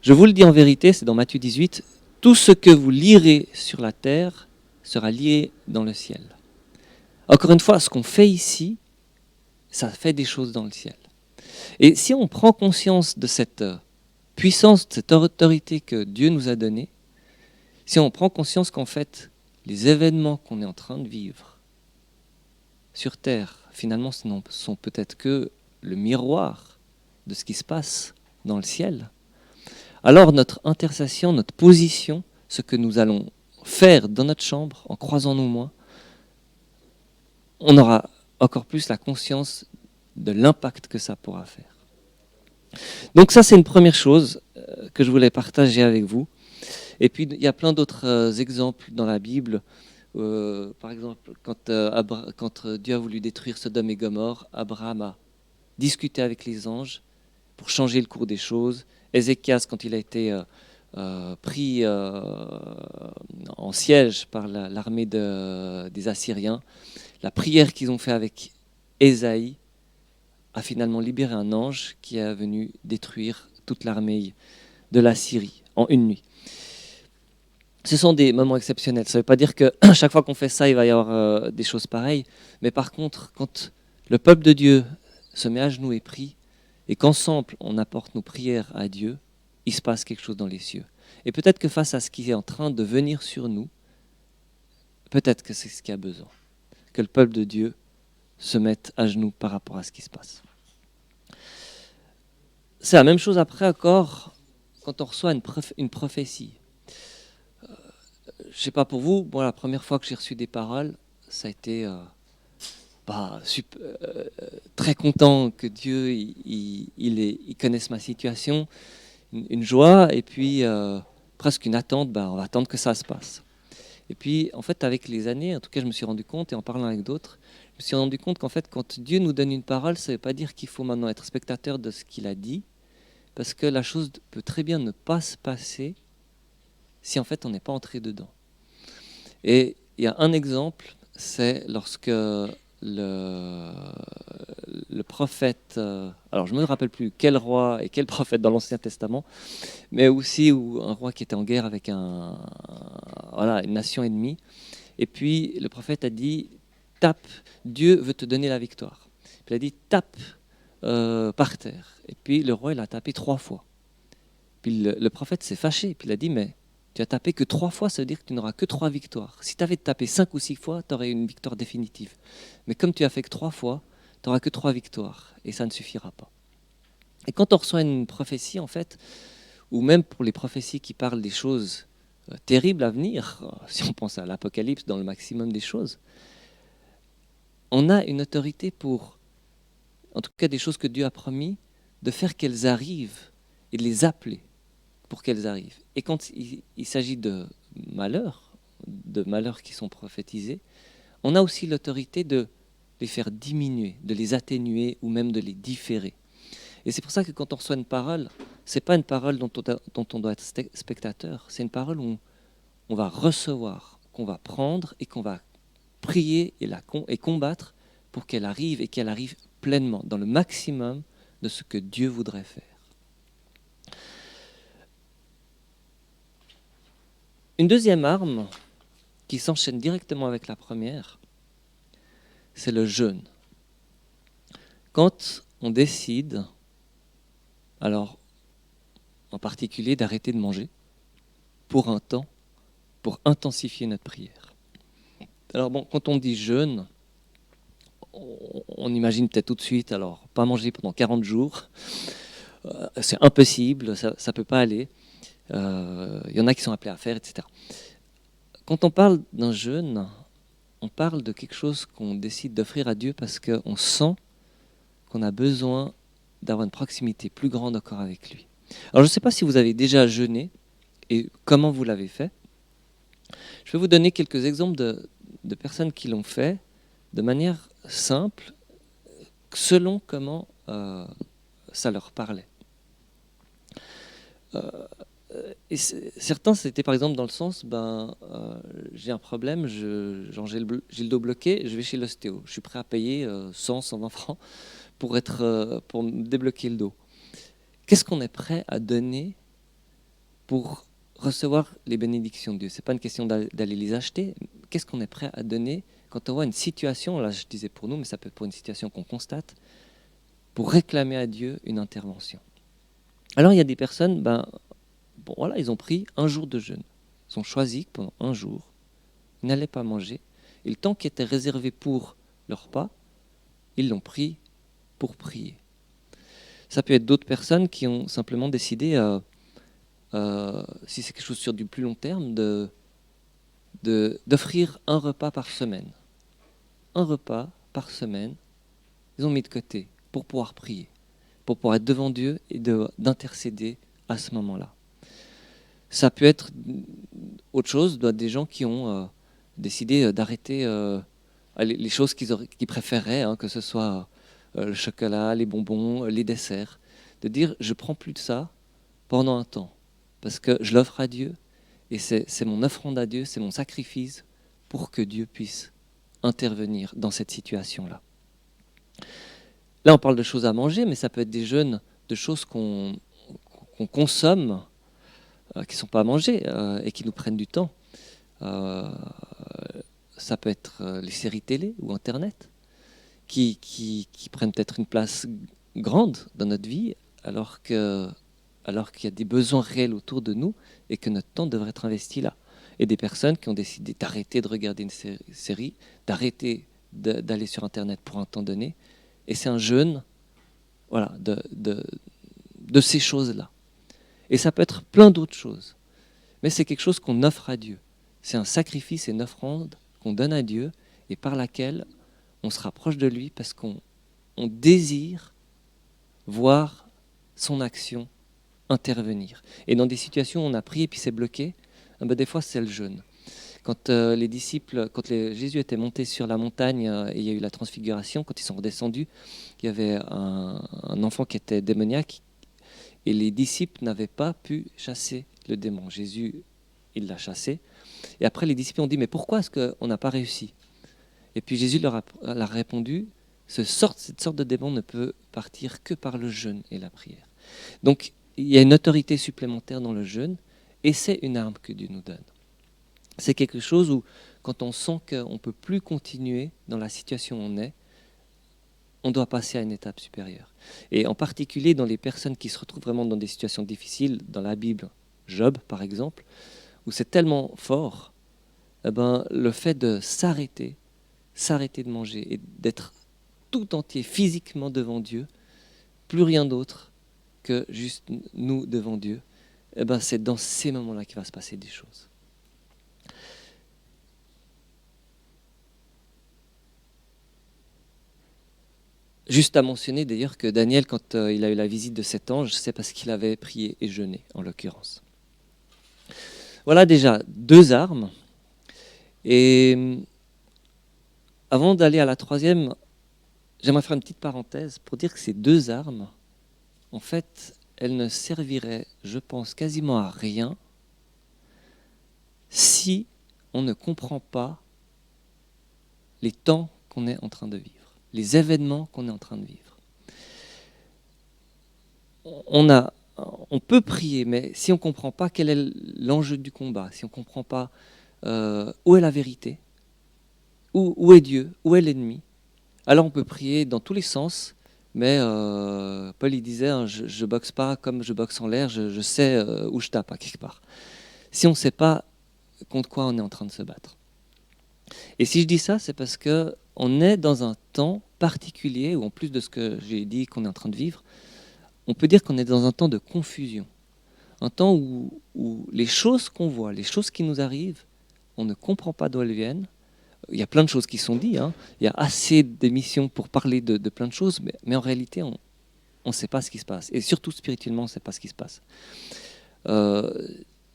je vous le dis en vérité, c'est dans Matthieu 18, tout ce que vous lirez sur la terre sera lié dans le ciel. Encore une fois, ce qu'on fait ici, ça fait des choses dans le ciel. Et si on prend conscience de cette puissance, de cette autorité que Dieu nous a donnée, si on prend conscience qu'en fait, les événements qu'on est en train de vivre sur Terre, finalement, ce ne sont peut-être que le miroir de ce qui se passe dans le ciel, alors notre intercession, notre position, ce que nous allons faire dans notre chambre, en croisant nos mains, on aura encore plus la conscience de l'impact que ça pourra faire. Donc ça, c'est une première chose que je voulais partager avec vous. Et puis, il y a plein d'autres exemples dans la Bible. Par exemple, quand Dieu a voulu détruire Sodome et Gomorrhe, Abraham a discuté avec les anges pour changer le cours des choses. Ézéchias, quand il a été pris en siège par l'armée des Assyriens, la prière qu'ils ont fait avec Ésaïe a finalement libéré un ange qui est venu détruire toute l'armée de la Syrie en une nuit. Ce sont des moments exceptionnels. Ça ne veut pas dire que chaque fois qu'on fait ça, il va y avoir des choses pareilles. Mais par contre, quand le peuple de Dieu se met à genoux et prie, et qu'ensemble on apporte nos prières à Dieu, il se passe quelque chose dans les cieux. Et peut-être que face à ce qui est en train de venir sur nous, peut-être que c'est ce qu'il y a besoin. Que le peuple de Dieu se mette à genoux par rapport à ce qui se passe. C'est la même chose après encore quand on reçoit une prophétie. Je ne sais pas pour vous, la première fois que j'ai reçu des paroles, ça a été très content que Dieu il connaisse ma situation, une joie et puis presque une attente, on va attendre que ça se passe. Et puis en fait avec les années, en tout cas je me suis rendu compte et en parlant avec d'autres, je me suis rendu compte qu'en fait quand Dieu nous donne une parole, ça ne veut pas dire qu'il faut maintenant être spectateur de ce qu'il a dit, parce que la chose peut très bien ne pas se passer si en fait on n'est pas entré dedans. Et il y a un exemple, c'est lorsque le prophète, alors je ne me rappelle plus quel roi et quel prophète dans l'Ancien Testament, mais aussi où un roi qui était en guerre avec une nation ennemie. Et puis le prophète a dit, tape, Dieu veut te donner la victoire. Puis il a dit, tape par terre. Et puis le roi, il a tapé 3 fois. Puis le prophète s'est fâché, puis il a dit, mais tu as tapé que 3 fois, ça veut dire que tu n'auras que 3 victoires. Si tu avais tapé 5 ou 6 fois, tu aurais une victoire définitive. Mais comme tu as fait que 3 fois, tu n'auras que 3 victoires, et ça ne suffira pas. Et quand on reçoit une prophétie, en fait, ou même pour les prophéties qui parlent des choses terribles à venir, si on pense à l'Apocalypse dans le maximum des choses, on a une autorité pour, en tout cas des choses que Dieu a promis, de faire qu'elles arrivent et de les appeler pour qu'elles arrivent. Et quand il s'agit de malheurs qui sont prophétisés, on a aussi l'autorité de les faire diminuer, de les atténuer ou même de les différer. Et c'est pour ça que quand on reçoit une parole, c'est pas une parole dont on doit être spectateur, c'est une parole où on va recevoir, qu'on va prendre et qu'on va prier et combattre pour qu'elle arrive et qu'elle arrive pleinement, dans le maximum de ce que Dieu voudrait faire. Une deuxième arme qui s'enchaîne directement avec la première, c'est le jeûne. Quand on décide, alors en particulier d'arrêter de manger pour un temps, pour intensifier notre prière. Alors bon, quand on dit jeûne, on imagine peut-être tout de suite, alors pas manger pendant 40 jours, c'est impossible, ça ne peut pas aller. Il y en a qui sont appelés à faire, etc. Quand on parle d'un jeûne, on parle de quelque chose qu'on décide d'offrir à Dieu parce qu'on sent qu'on a besoin d'avoir une proximité plus grande encore avec lui. Alors je ne sais pas si vous avez déjà jeûné et comment vous l'avez fait. Je vais vous donner quelques exemples de personnes qui l'ont fait de manière simple, selon comment ça leur parlait. Et certains, c'était par exemple dans le sens, j'ai un problème, j'ai le dos bloqué, je vais chez l'ostéo. Je suis prêt à payer 100, 120 francs pour me débloquer le dos. Qu'est-ce qu'on est prêt à donner pour recevoir les bénédictions de Dieu? Ce n'est pas une question d'aller les acheter. Qu'est-ce qu'on est prêt à donner quand on voit une situation, là je disais pour nous, mais ça peut être pour une situation qu'on constate, pour réclamer à Dieu une intervention? Alors il y a des personnes, ils ont pris un jour de jeûne. Ils ont choisi que pendant un jour, ils n'allaient pas manger. Et le temps qui était réservé pour leur repas, ils l'ont pris pour prier. Ça peut être d'autres personnes qui ont simplement décidé, si c'est quelque chose sur du plus long terme, d'offrir un repas par semaine. Un repas par semaine, ils ont mis de côté pour pouvoir prier, pour pouvoir être devant Dieu et d'intercéder à ce moment-là. Ça peut être autre chose, des gens qui ont décidé d'arrêter les choses qu'ils préféraient, que ce soit le chocolat, les bonbons, les desserts, de dire je ne prends plus de ça pendant un temps, parce que je l'offre à Dieu, et c'est mon offrande à Dieu, c'est mon sacrifice pour que Dieu puisse intervenir dans cette situation-là. Là, on parle de choses à manger, mais ça peut être des jeûnes de choses qu'on consomme, qui ne sont pas à manger et qui nous prennent du temps. Ça peut être les séries télé ou Internet qui prennent peut-être une place grande dans notre vie alors qu'il y a des besoins réels autour de nous et que notre temps devrait être investi là. Et des personnes qui ont décidé d'arrêter de regarder une série, d'arrêter d'aller sur Internet pour un temps donné. Et c'est un jeûne de ces choses-là. Et ça peut être plein d'autres choses. Mais c'est quelque chose qu'on offre à Dieu. C'est un sacrifice et une offrande qu'on donne à Dieu et par laquelle on se rapproche de lui parce qu'on désire voir son action intervenir. Et dans des situations où on a prié et puis c'est bloqué, des fois c'est le jeûne. Quand Jésus était monté sur la montagne et il y a eu la transfiguration, quand ils sont redescendus, il y avait un enfant qui était démoniaque et les disciples n'avaient pas pu chasser le démon. Jésus, il l'a chassé. Et après, les disciples ont dit, mais pourquoi est-ce qu'on n'a pas réussi? Et puis Jésus leur a répondu, cette sorte de démon ne peut partir que par le jeûne et la prière. Donc il y a une autorité supplémentaire dans le jeûne, et c'est une arme que Dieu nous donne. C'est quelque chose où, quand on sent qu'on ne peut plus continuer dans la situation où on est, on doit passer à une étape supérieure. Et en particulier dans les personnes qui se retrouvent vraiment dans des situations difficiles, dans la Bible, Job par exemple, où c'est tellement fort, eh ben, le fait de s'arrêter de manger et d'être tout entier physiquement devant Dieu, plus rien d'autre que juste nous devant Dieu, eh ben, c'est dans ces moments-là qu'il va se passer des choses. Juste à mentionner d'ailleurs que Daniel, quand il a eu la visite de cet ange, c'est parce qu'il avait prié et jeûné, en l'occurrence. Voilà déjà 2 armes. Et avant d'aller à la 3e, j'aimerais faire une petite parenthèse pour dire que ces 2 armes, en fait, elles ne serviraient, je pense, quasiment à rien si on ne comprend pas les temps qu'on est en train de vivre, les événements qu'on est en train de vivre. On peut prier, mais si on ne comprend pas quel est l'enjeu du combat, si on ne comprend pas où est la vérité, où est Dieu, où est l'ennemi, alors on peut prier dans tous les sens, mais Paul il disait, hein, je ne boxe pas comme je boxe en l'air, je sais où je tape, à quelque part. Si on ne sait pas contre quoi on est en train de se battre. Et si je dis ça, c'est parce qu'on est dans un temps particulier, où en plus de ce que j'ai dit qu'on est en train de vivre, on peut dire qu'on est dans un temps de confusion. Un temps où les choses qu'on voit, les choses qui nous arrivent, on ne comprend pas d'où elles viennent. Il y a plein de choses qui sont dites, hein. Il y a assez d'émissions pour parler de plein de choses, mais en réalité, on ne sait pas ce qui se passe. Et surtout spirituellement, on ne sait pas ce qui se passe.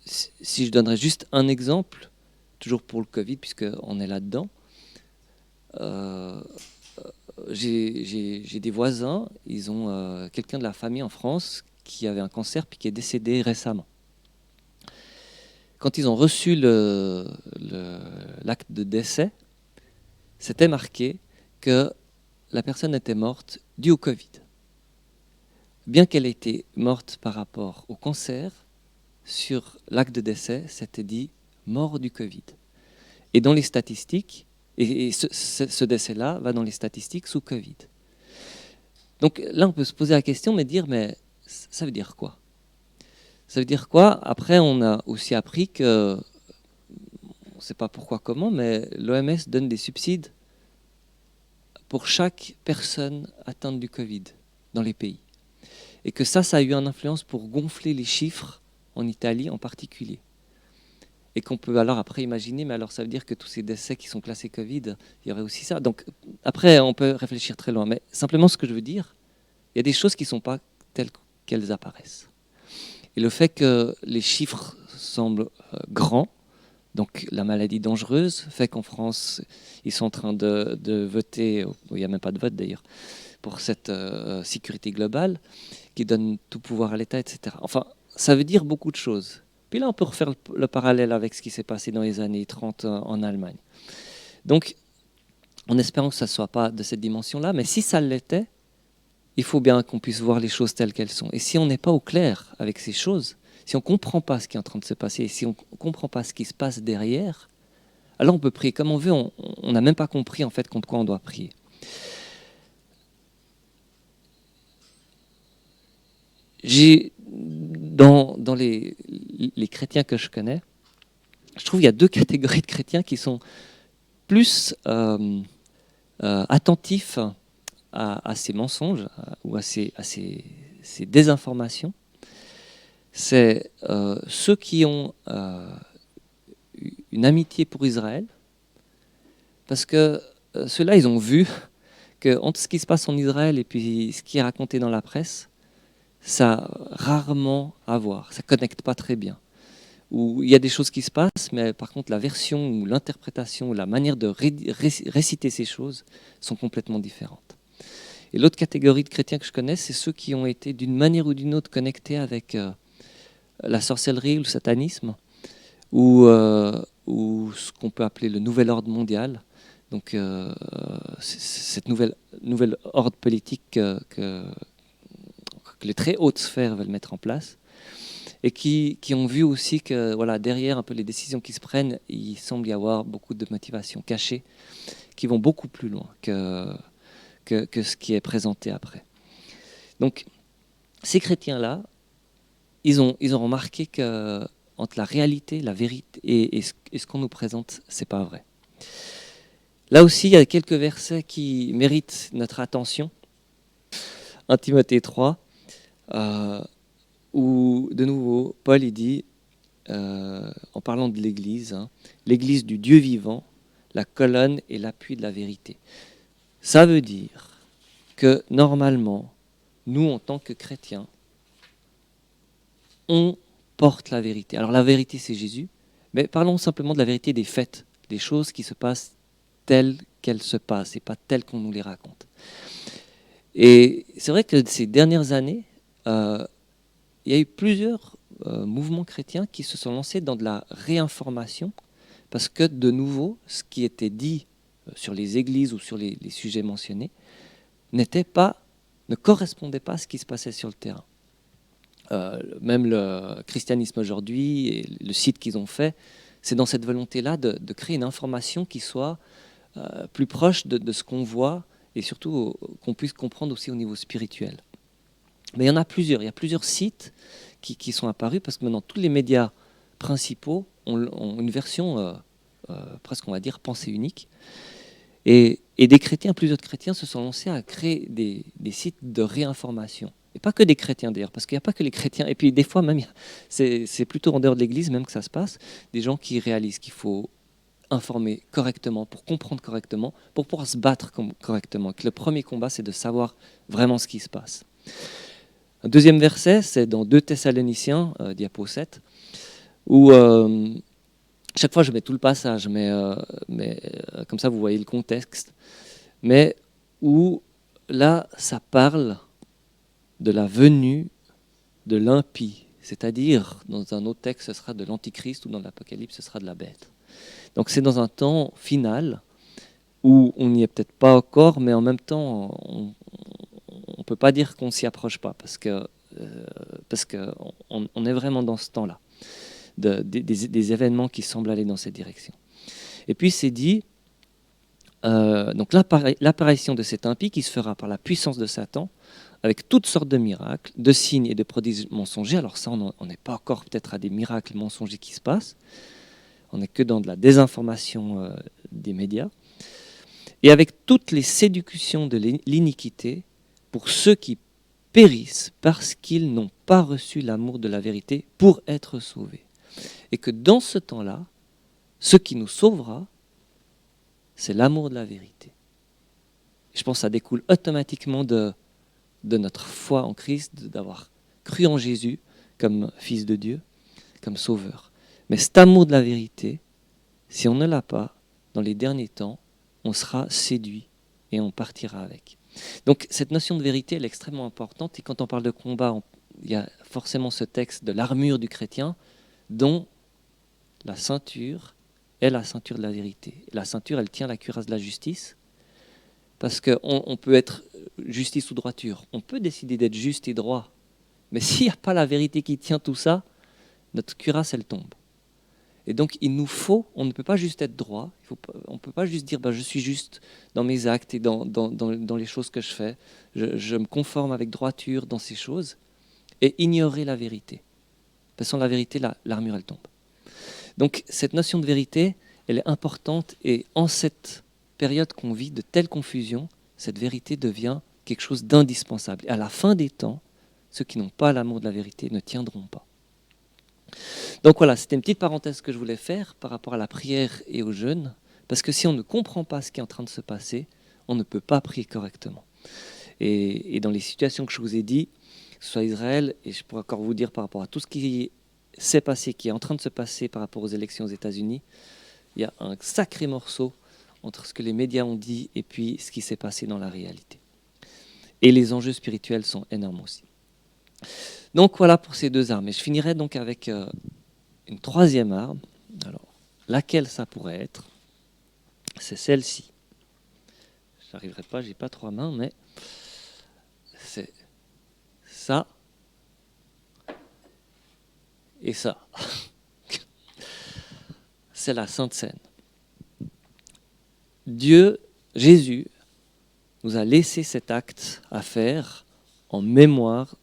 Si je donnerais juste un exemple, toujours pour le Covid, puisqu'on est là-dedans, j'ai des voisins, ils ont quelqu'un de la famille en France qui avait un cancer puis qui est décédé récemment. Quand ils ont reçu l'acte de décès, c'était marqué que la personne était morte due au Covid. Bien qu'elle ait été morte par rapport au cancer, sur l'acte de décès, c'était dit mort du Covid. Et dans les statistiques, et ce décès-là va dans les statistiques sous Covid. Donc là, on peut se poser la question, mais ça veut dire quoi ? Ça veut dire quoi ? Après, on a aussi appris que, on ne sait pas pourquoi, comment, mais l'OMS donne des subsides pour chaque personne atteinte du Covid dans les pays. Et que ça a eu une influence pour gonfler les chiffres en Italie en particulier. Et qu'on peut alors après imaginer, mais alors ça veut dire que tous ces décès qui sont classés Covid, il y aurait aussi ça. Donc après, on peut réfléchir très loin. Mais simplement, ce que je veux dire, il y a des choses qui ne sont pas telles qu'elles apparaissent. Et le fait que les chiffres semblent grands, donc la maladie dangereuse, fait qu'en France, ils sont en train de voter, il n'y a même pas de vote d'ailleurs, pour cette sécurité globale qui donne tout pouvoir à l'État, etc. Enfin, ça veut dire beaucoup de choses. Puis là, on peut refaire le parallèle avec ce qui s'est passé dans les années 30 en Allemagne. Donc, en espérant que ça ne soit pas de cette dimension-là, mais si ça l'était, il faut bien qu'on puisse voir les choses telles qu'elles sont. Et si on n'est pas au clair avec ces choses, si on ne comprend pas ce qui est en train de se passer, et si on ne comprend pas ce qui se passe derrière, alors on peut prier comme on veut, on n'a même pas compris en fait contre quoi on doit prier. Dans les chrétiens que je connais, je trouve qu'il y a 2 catégories de chrétiens qui sont plus attentifs à ces mensonges ou à ces désinformations. C'est ceux qui ont une amitié pour Israël, parce que ceux-là, ils ont vu que entre ce qui se passe en Israël et puis ce qui est raconté dans la presse, ça a rarement à voir, ça ne connecte pas très bien. Où il y a des choses qui se passent, mais par contre la version ou l'interprétation ou la manière de réciter ces choses sont complètement différentes. Et l'autre catégorie de chrétiens que je connais, c'est ceux qui ont été d'une manière ou d'une autre connectés avec la sorcellerie ou le satanisme, ou ce qu'on peut appeler le nouvel ordre mondial, Donc cette nouvelle ordre politique que les très hautes sphères veulent mettre en place, et qui ont vu aussi que voilà, derrière un peu les décisions qui se prennent, il semble y avoir beaucoup de motivations cachées qui vont beaucoup plus loin que ce qui est présenté après. Donc ces chrétiens-là, ils ont remarqué que entre la réalité, la vérité et ce qu'on nous présente, c'est pas vrai. Là aussi, il y a quelques versets qui méritent notre attention. 1 Timothée 3, où de nouveau, Paul il dit, en parlant de l'Église, l'Église du Dieu vivant, la colonne et l'appui de la vérité. Ça veut dire que normalement, nous, en tant que chrétiens, on porte la vérité. Alors la vérité, c'est Jésus, mais parlons simplement de la vérité des faits, des choses qui se passent telles qu'elles se passent et pas telles qu'on nous les raconte. Et c'est vrai que ces dernières années, il y a eu plusieurs mouvements chrétiens qui se sont lancés dans de la réinformation, parce que de nouveau, ce qui était dit sur les églises ou sur les sujets mentionnés ne correspondait pas à ce qui se passait sur le terrain. Même le christianisme aujourd'hui et le site qu'ils ont fait, c'est dans cette volonté-là de créer une information qui soit plus proche de ce qu'on voit et surtout qu'on puisse comprendre aussi au niveau spirituel. Mais il y en a plusieurs. Il y a plusieurs sites qui sont apparus parce que maintenant tous les médias principaux ont une version presque, on va dire, pensée unique. Et des chrétiens, plusieurs chrétiens se sont lancés à créer des sites de réinformation. Et pas que des chrétiens d'ailleurs, parce qu'il n'y a pas que les chrétiens. Et puis des fois même, c'est plutôt en dehors de l'Église même que ça se passe, des gens qui réalisent qu'il faut informer correctement, pour comprendre correctement, pour pouvoir se battre correctement. Que le premier combat, c'est de savoir vraiment ce qui se passe. Un deuxième verset, c'est dans 2 Thessaloniciens, diapo 7, où chaque fois je mets tout le passage, mais comme ça vous voyez le contexte, mais où là ça parle de la venue de l'impie, c'est-à-dire dans un autre texte ce sera de l'antichrist ou dans l'Apocalypse ce sera de la bête. Donc c'est dans un temps final où on n'y est peut-être pas encore, mais en même temps on ne peut pas dire qu'on ne s'y approche pas parce qu'on est vraiment dans ce temps-là, des événements qui semblent aller dans cette direction. Et puis c'est dit, donc l'apparition de cet impie qui se fera par la puissance de Satan, avec toutes sortes de miracles, de signes et de prodiges mensongers. Alors ça, on n'est pas encore peut-être à des miracles mensongers qui se passent, on n'est que dans de la désinformation des médias, et avec toutes les séductions de l'iniquité pour ceux qui périssent parce qu'ils n'ont pas reçu l'amour de la vérité pour être sauvés. Et que dans ce temps-là, ce qui nous sauvera, c'est l'amour de la vérité. Je pense que ça découle automatiquement de notre foi en Christ, d'avoir cru en Jésus comme Fils de Dieu, comme Sauveur. Mais cet amour de la vérité, si on ne l'a pas, dans les derniers temps, on sera séduit et on partira avec. Donc cette notion de vérité, elle est extrêmement importante. Et quand on parle de combat, il y a forcément ce texte de l'armure du chrétien, dont la ceinture est la ceinture de la vérité. La ceinture, elle tient la cuirasse de la justice, parce qu'on peut être justice ou droiture. On peut décider d'être juste et droit, mais s'il n'y a pas la vérité qui tient tout ça, notre cuirasse, elle tombe. Et donc, il nous faut, on ne peut pas juste être droit, on ne peut pas juste dire je suis juste dans mes actes et dans les choses que je fais, je me conforme avec droiture dans ces choses, et ignorer la vérité. Parce que sans la vérité, l'armure, elle tombe. Donc, cette notion de vérité, elle est importante, et en cette période qu'on vit de telle confusion, cette vérité devient quelque chose d'indispensable. Et à la fin des temps, ceux qui n'ont pas l'amour de la vérité ne tiendront pas. Donc voilà, c'était une petite parenthèse que je voulais faire par rapport à la prière et au jeûne, parce que si on ne comprend pas ce qui est en train de se passer, on ne peut pas prier correctement. Et dans les situations que je vous ai dit, que ce soit Israël, et je pourrais encore vous dire par rapport à tout ce qui s'est passé, qui est en train de se passer par rapport aux élections aux États-Unis, il y a un sacré morceau entre ce que les médias ont dit et puis ce qui s'est passé dans la réalité. Et les enjeux spirituels sont énormes aussi. Donc voilà pour ces deux armes. Et je finirai donc avec une troisième arme. Alors, laquelle ça pourrait être? C'est celle-ci. j'arriverai pas, j'ai pas 3 mains, mais c'est ça et ça. C'est la Sainte Seine. Dieu, Jésus, nous a laissé cet acte à faire en mémoire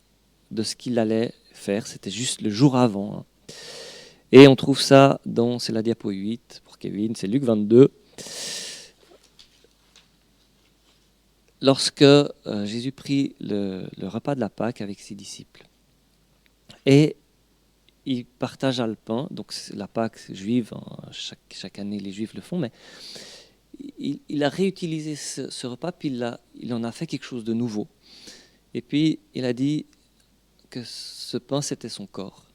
de ce qu'il allait faire. C'était juste le jour avant. Et on trouve ça c'est la diapo 8 pour Kevin, c'est Luc 22. Lorsque Jésus prit le repas de la Pâque avec ses disciples. Et il partagea le pain, donc c'est la Pâque juive, chaque année les Juifs le font, mais il a réutilisé ce repas, puis il en a fait quelque chose de nouveau. Et puis il a dit que ce pain c'était son corps,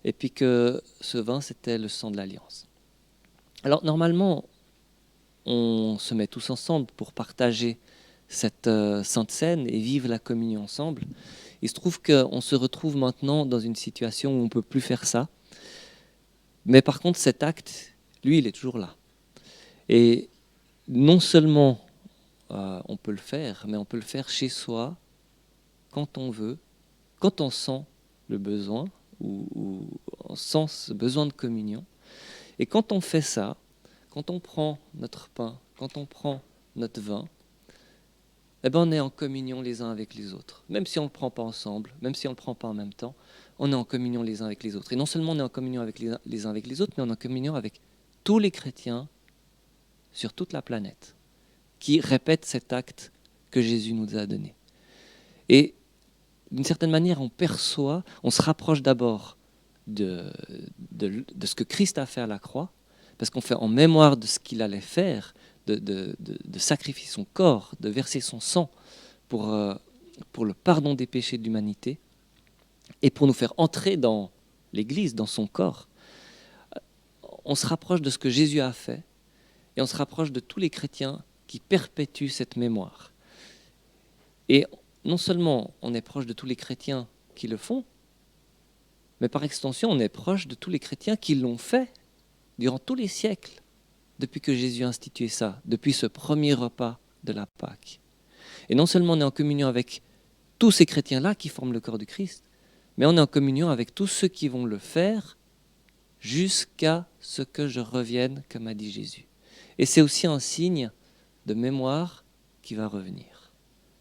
et puis que ce vin c'était le sang de l'Alliance. Alors normalement, on se met tous ensemble pour partager cette Sainte Seine et vivre la communion ensemble. Il se trouve qu'on se retrouve maintenant dans une situation où on ne peut plus faire ça. Mais par contre, cet acte, lui, il est toujours là. Et non seulement on peut le faire, mais on peut le faire chez soi, quand on veut, quand on sent le besoin, ou on sent ce besoin de communion. Et quand on fait ça, quand on prend notre pain, quand on prend notre vin, eh ben on est en communion les uns avec les autres. Même si on ne le prend pas ensemble, même si on ne le prend pas en même temps, on est en communion les uns avec les autres. Et non seulement on est en communion avec les uns avec les autres, mais on est en communion avec tous les chrétiens sur toute la planète qui répètent cet acte que Jésus nous a donné. Et d'une certaine manière, on se rapproche d'abord de ce que Christ a fait à la croix, parce qu'on fait en mémoire de ce qu'il allait faire, de sacrifier son corps, de verser son sang pour le pardon des péchés de l'humanité et pour nous faire entrer dans l'Église, dans son corps. On se rapproche de ce que Jésus a fait et on se rapproche de tous les chrétiens qui perpétuent cette mémoire. Et non seulement on est proche de tous les chrétiens qui le font, mais par extension, on est proche de tous les chrétiens qui l'ont fait durant tous les siècles, depuis que Jésus a institué ça, depuis ce premier repas de la Pâque. Et non seulement on est en communion avec tous ces chrétiens-là qui forment le corps du Christ, mais on est en communion avec tous ceux qui vont le faire jusqu'à ce que je revienne, comme a dit Jésus. Et c'est aussi un signe de mémoire qui va revenir.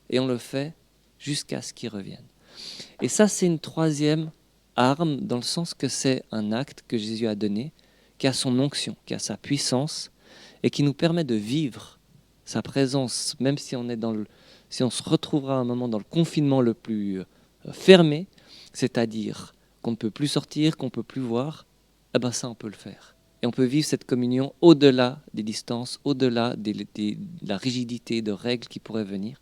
Et on le fait jusqu'à ce qu'il revienne. Et ça, c'est une troisième arme, dans le sens que c'est un acte que Jésus a donné, qui a son onction, qui a sa puissance, et qui nous permet de vivre sa présence, même si si on se retrouvera à un moment dans le confinement le plus fermé, c'est-à-dire qu'on ne peut plus sortir, qu'on ne peut plus voir, eh ben ça on peut le faire. Et on peut vivre cette communion au-delà des distances, au-delà de la rigidité de règles qui pourraient venir,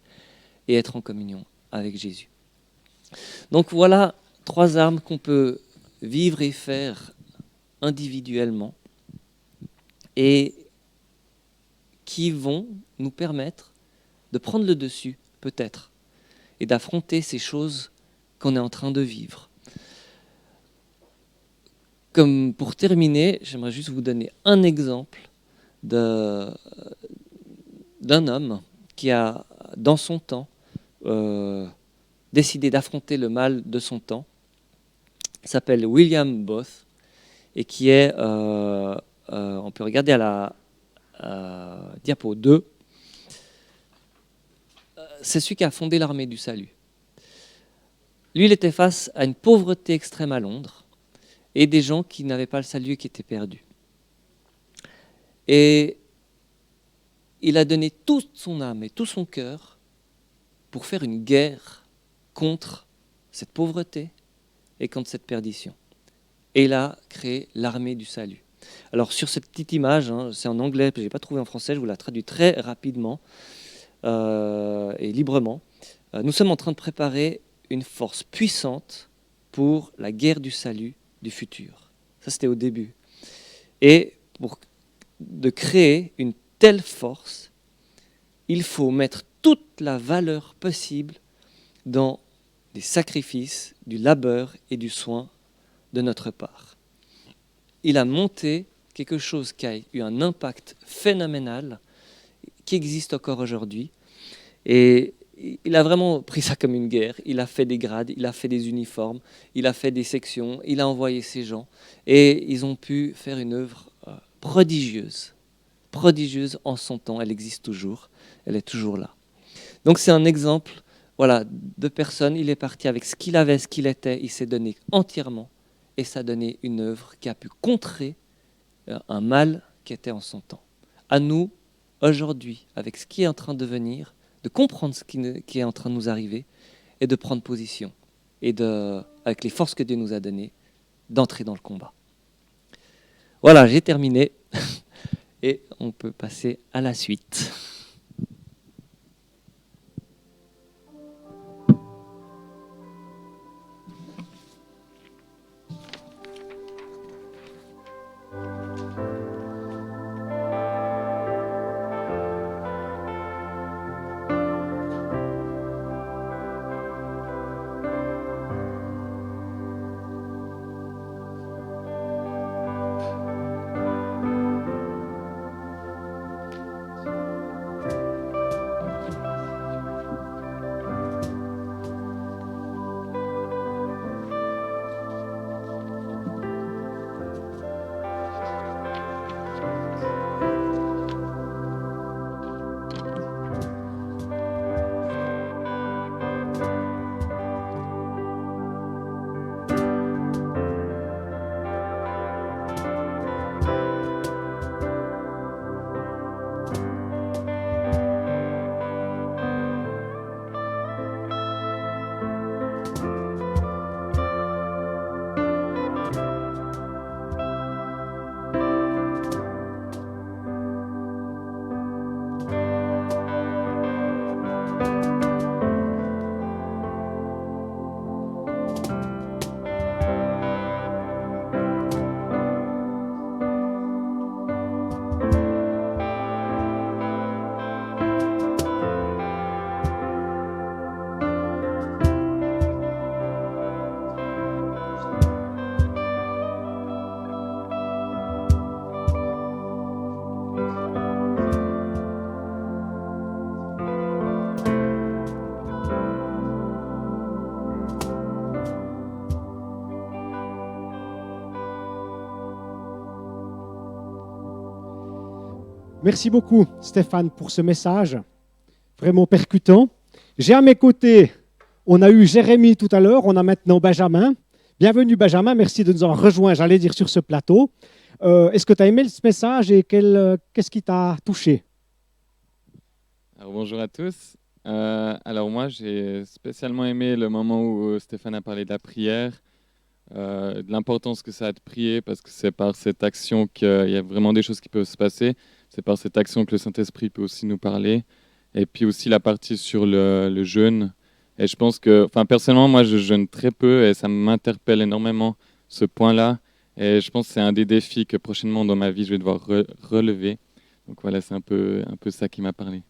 et être en communion avec Jésus. Donc voilà 3 armes qu'on peut vivre et faire individuellement et qui vont nous permettre de prendre le dessus, peut-être, et d'affronter ces choses qu'on est en train de vivre. Comme pour terminer, j'aimerais juste vous donner un exemple d'un homme qui a, dans son temps, décidé d'affronter le mal de son temps. Il s'appelle William Booth et qui est, on peut regarder à la diapo 2, c'est celui qui a fondé l'armée du salut. Lui, il était face à une pauvreté extrême à Londres et des gens qui n'avaient pas le salut et qui étaient perdus. Et il a donné toute son âme et tout son cœur pour faire une guerre contre cette pauvreté et contre cette perdition. Et il a créé l'armée du salut. Alors sur cette petite image, c'est en anglais, je n'ai pas trouvé en français, je vous la traduis très rapidement et librement. Nous sommes en train de préparer une force puissante pour la guerre du salut du futur. Ça, c'était au début. Et pour de créer une telle force, il faut mettre toute la valeur possible dans des sacrifices, du labeur et du soin de notre part. Il a monté quelque chose qui a eu un impact phénoménal, qui existe encore aujourd'hui, Et il a vraiment pris ça comme une guerre. Il a fait des grades, il a fait des uniformes, il a fait des sections, il a envoyé ses gens. Et ils ont pu faire une œuvre prodigieuse. Prodigieuse en son temps. Elle existe toujours. Elle est toujours là. Donc c'est un exemple, voilà, de personne. Il est parti avec ce qu'il avait, ce qu'il était. Il s'est donné entièrement. Et ça a donné une œuvre qui a pu contrer un mal qui était en son temps. À nous, aujourd'hui, avec ce qui est en train de venir, de comprendre ce qui est en train de nous arriver et de prendre position. Et avec les forces que Dieu nous a données, d'entrer dans le combat. Voilà, j'ai terminé. Et on peut passer à la suite. Merci beaucoup, Stéphane, pour ce message vraiment percutant. J'ai à mes côtés, on a eu Jérémy tout à l'heure, on a maintenant Benjamin. Bienvenue Benjamin, merci de nous avoir rejoints, j'allais dire, sur ce plateau. Est-ce que tu as aimé ce message et qu'est-ce qui t'a touché? Alors, bonjour à tous. Alors moi, j'ai spécialement aimé le moment où Stéphane a parlé de la prière, de l'importance que ça a de prier, parce que c'est par cette action qu'il y a vraiment des choses qui peuvent se passer. C'est par cette action que le Saint-Esprit peut aussi nous parler. Et puis aussi la partie sur le jeûne. Et je pense que, personnellement, moi, je jeûne très peu et ça m'interpelle énormément, ce point-là. Et je pense que c'est un des défis que prochainement dans ma vie, je vais devoir relever. Donc voilà, c'est un peu ça qui m'a parlé.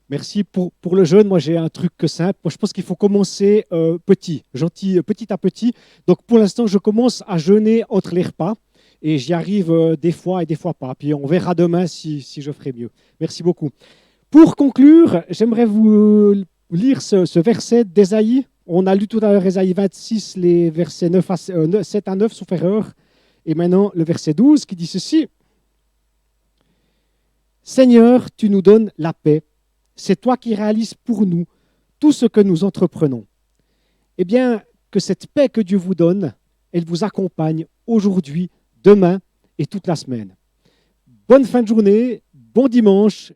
Merci pour le jeûne. Moi, j'ai un truc simple. Moi, je pense qu'il faut commencer petit à petit. Donc, pour l'instant, je commence à jeûner entre les repas. Et j'y arrive des fois et des fois pas. Puis on verra demain si je ferai mieux. Merci beaucoup. Pour conclure, j'aimerais vous lire ce verset d'Ésaïe. On a lu tout à l'heure Ésaïe 26, les versets 7 à 9, sauf erreur. Et maintenant, le verset 12 qui dit ceci. « Seigneur, tu nous donnes la paix. C'est toi qui réalises pour nous tout ce que nous entreprenons. Eh bien, que cette paix que Dieu vous donne, elle vous accompagne aujourd'hui, demain et toute la semaine. Bonne fin de journée, bon dimanche.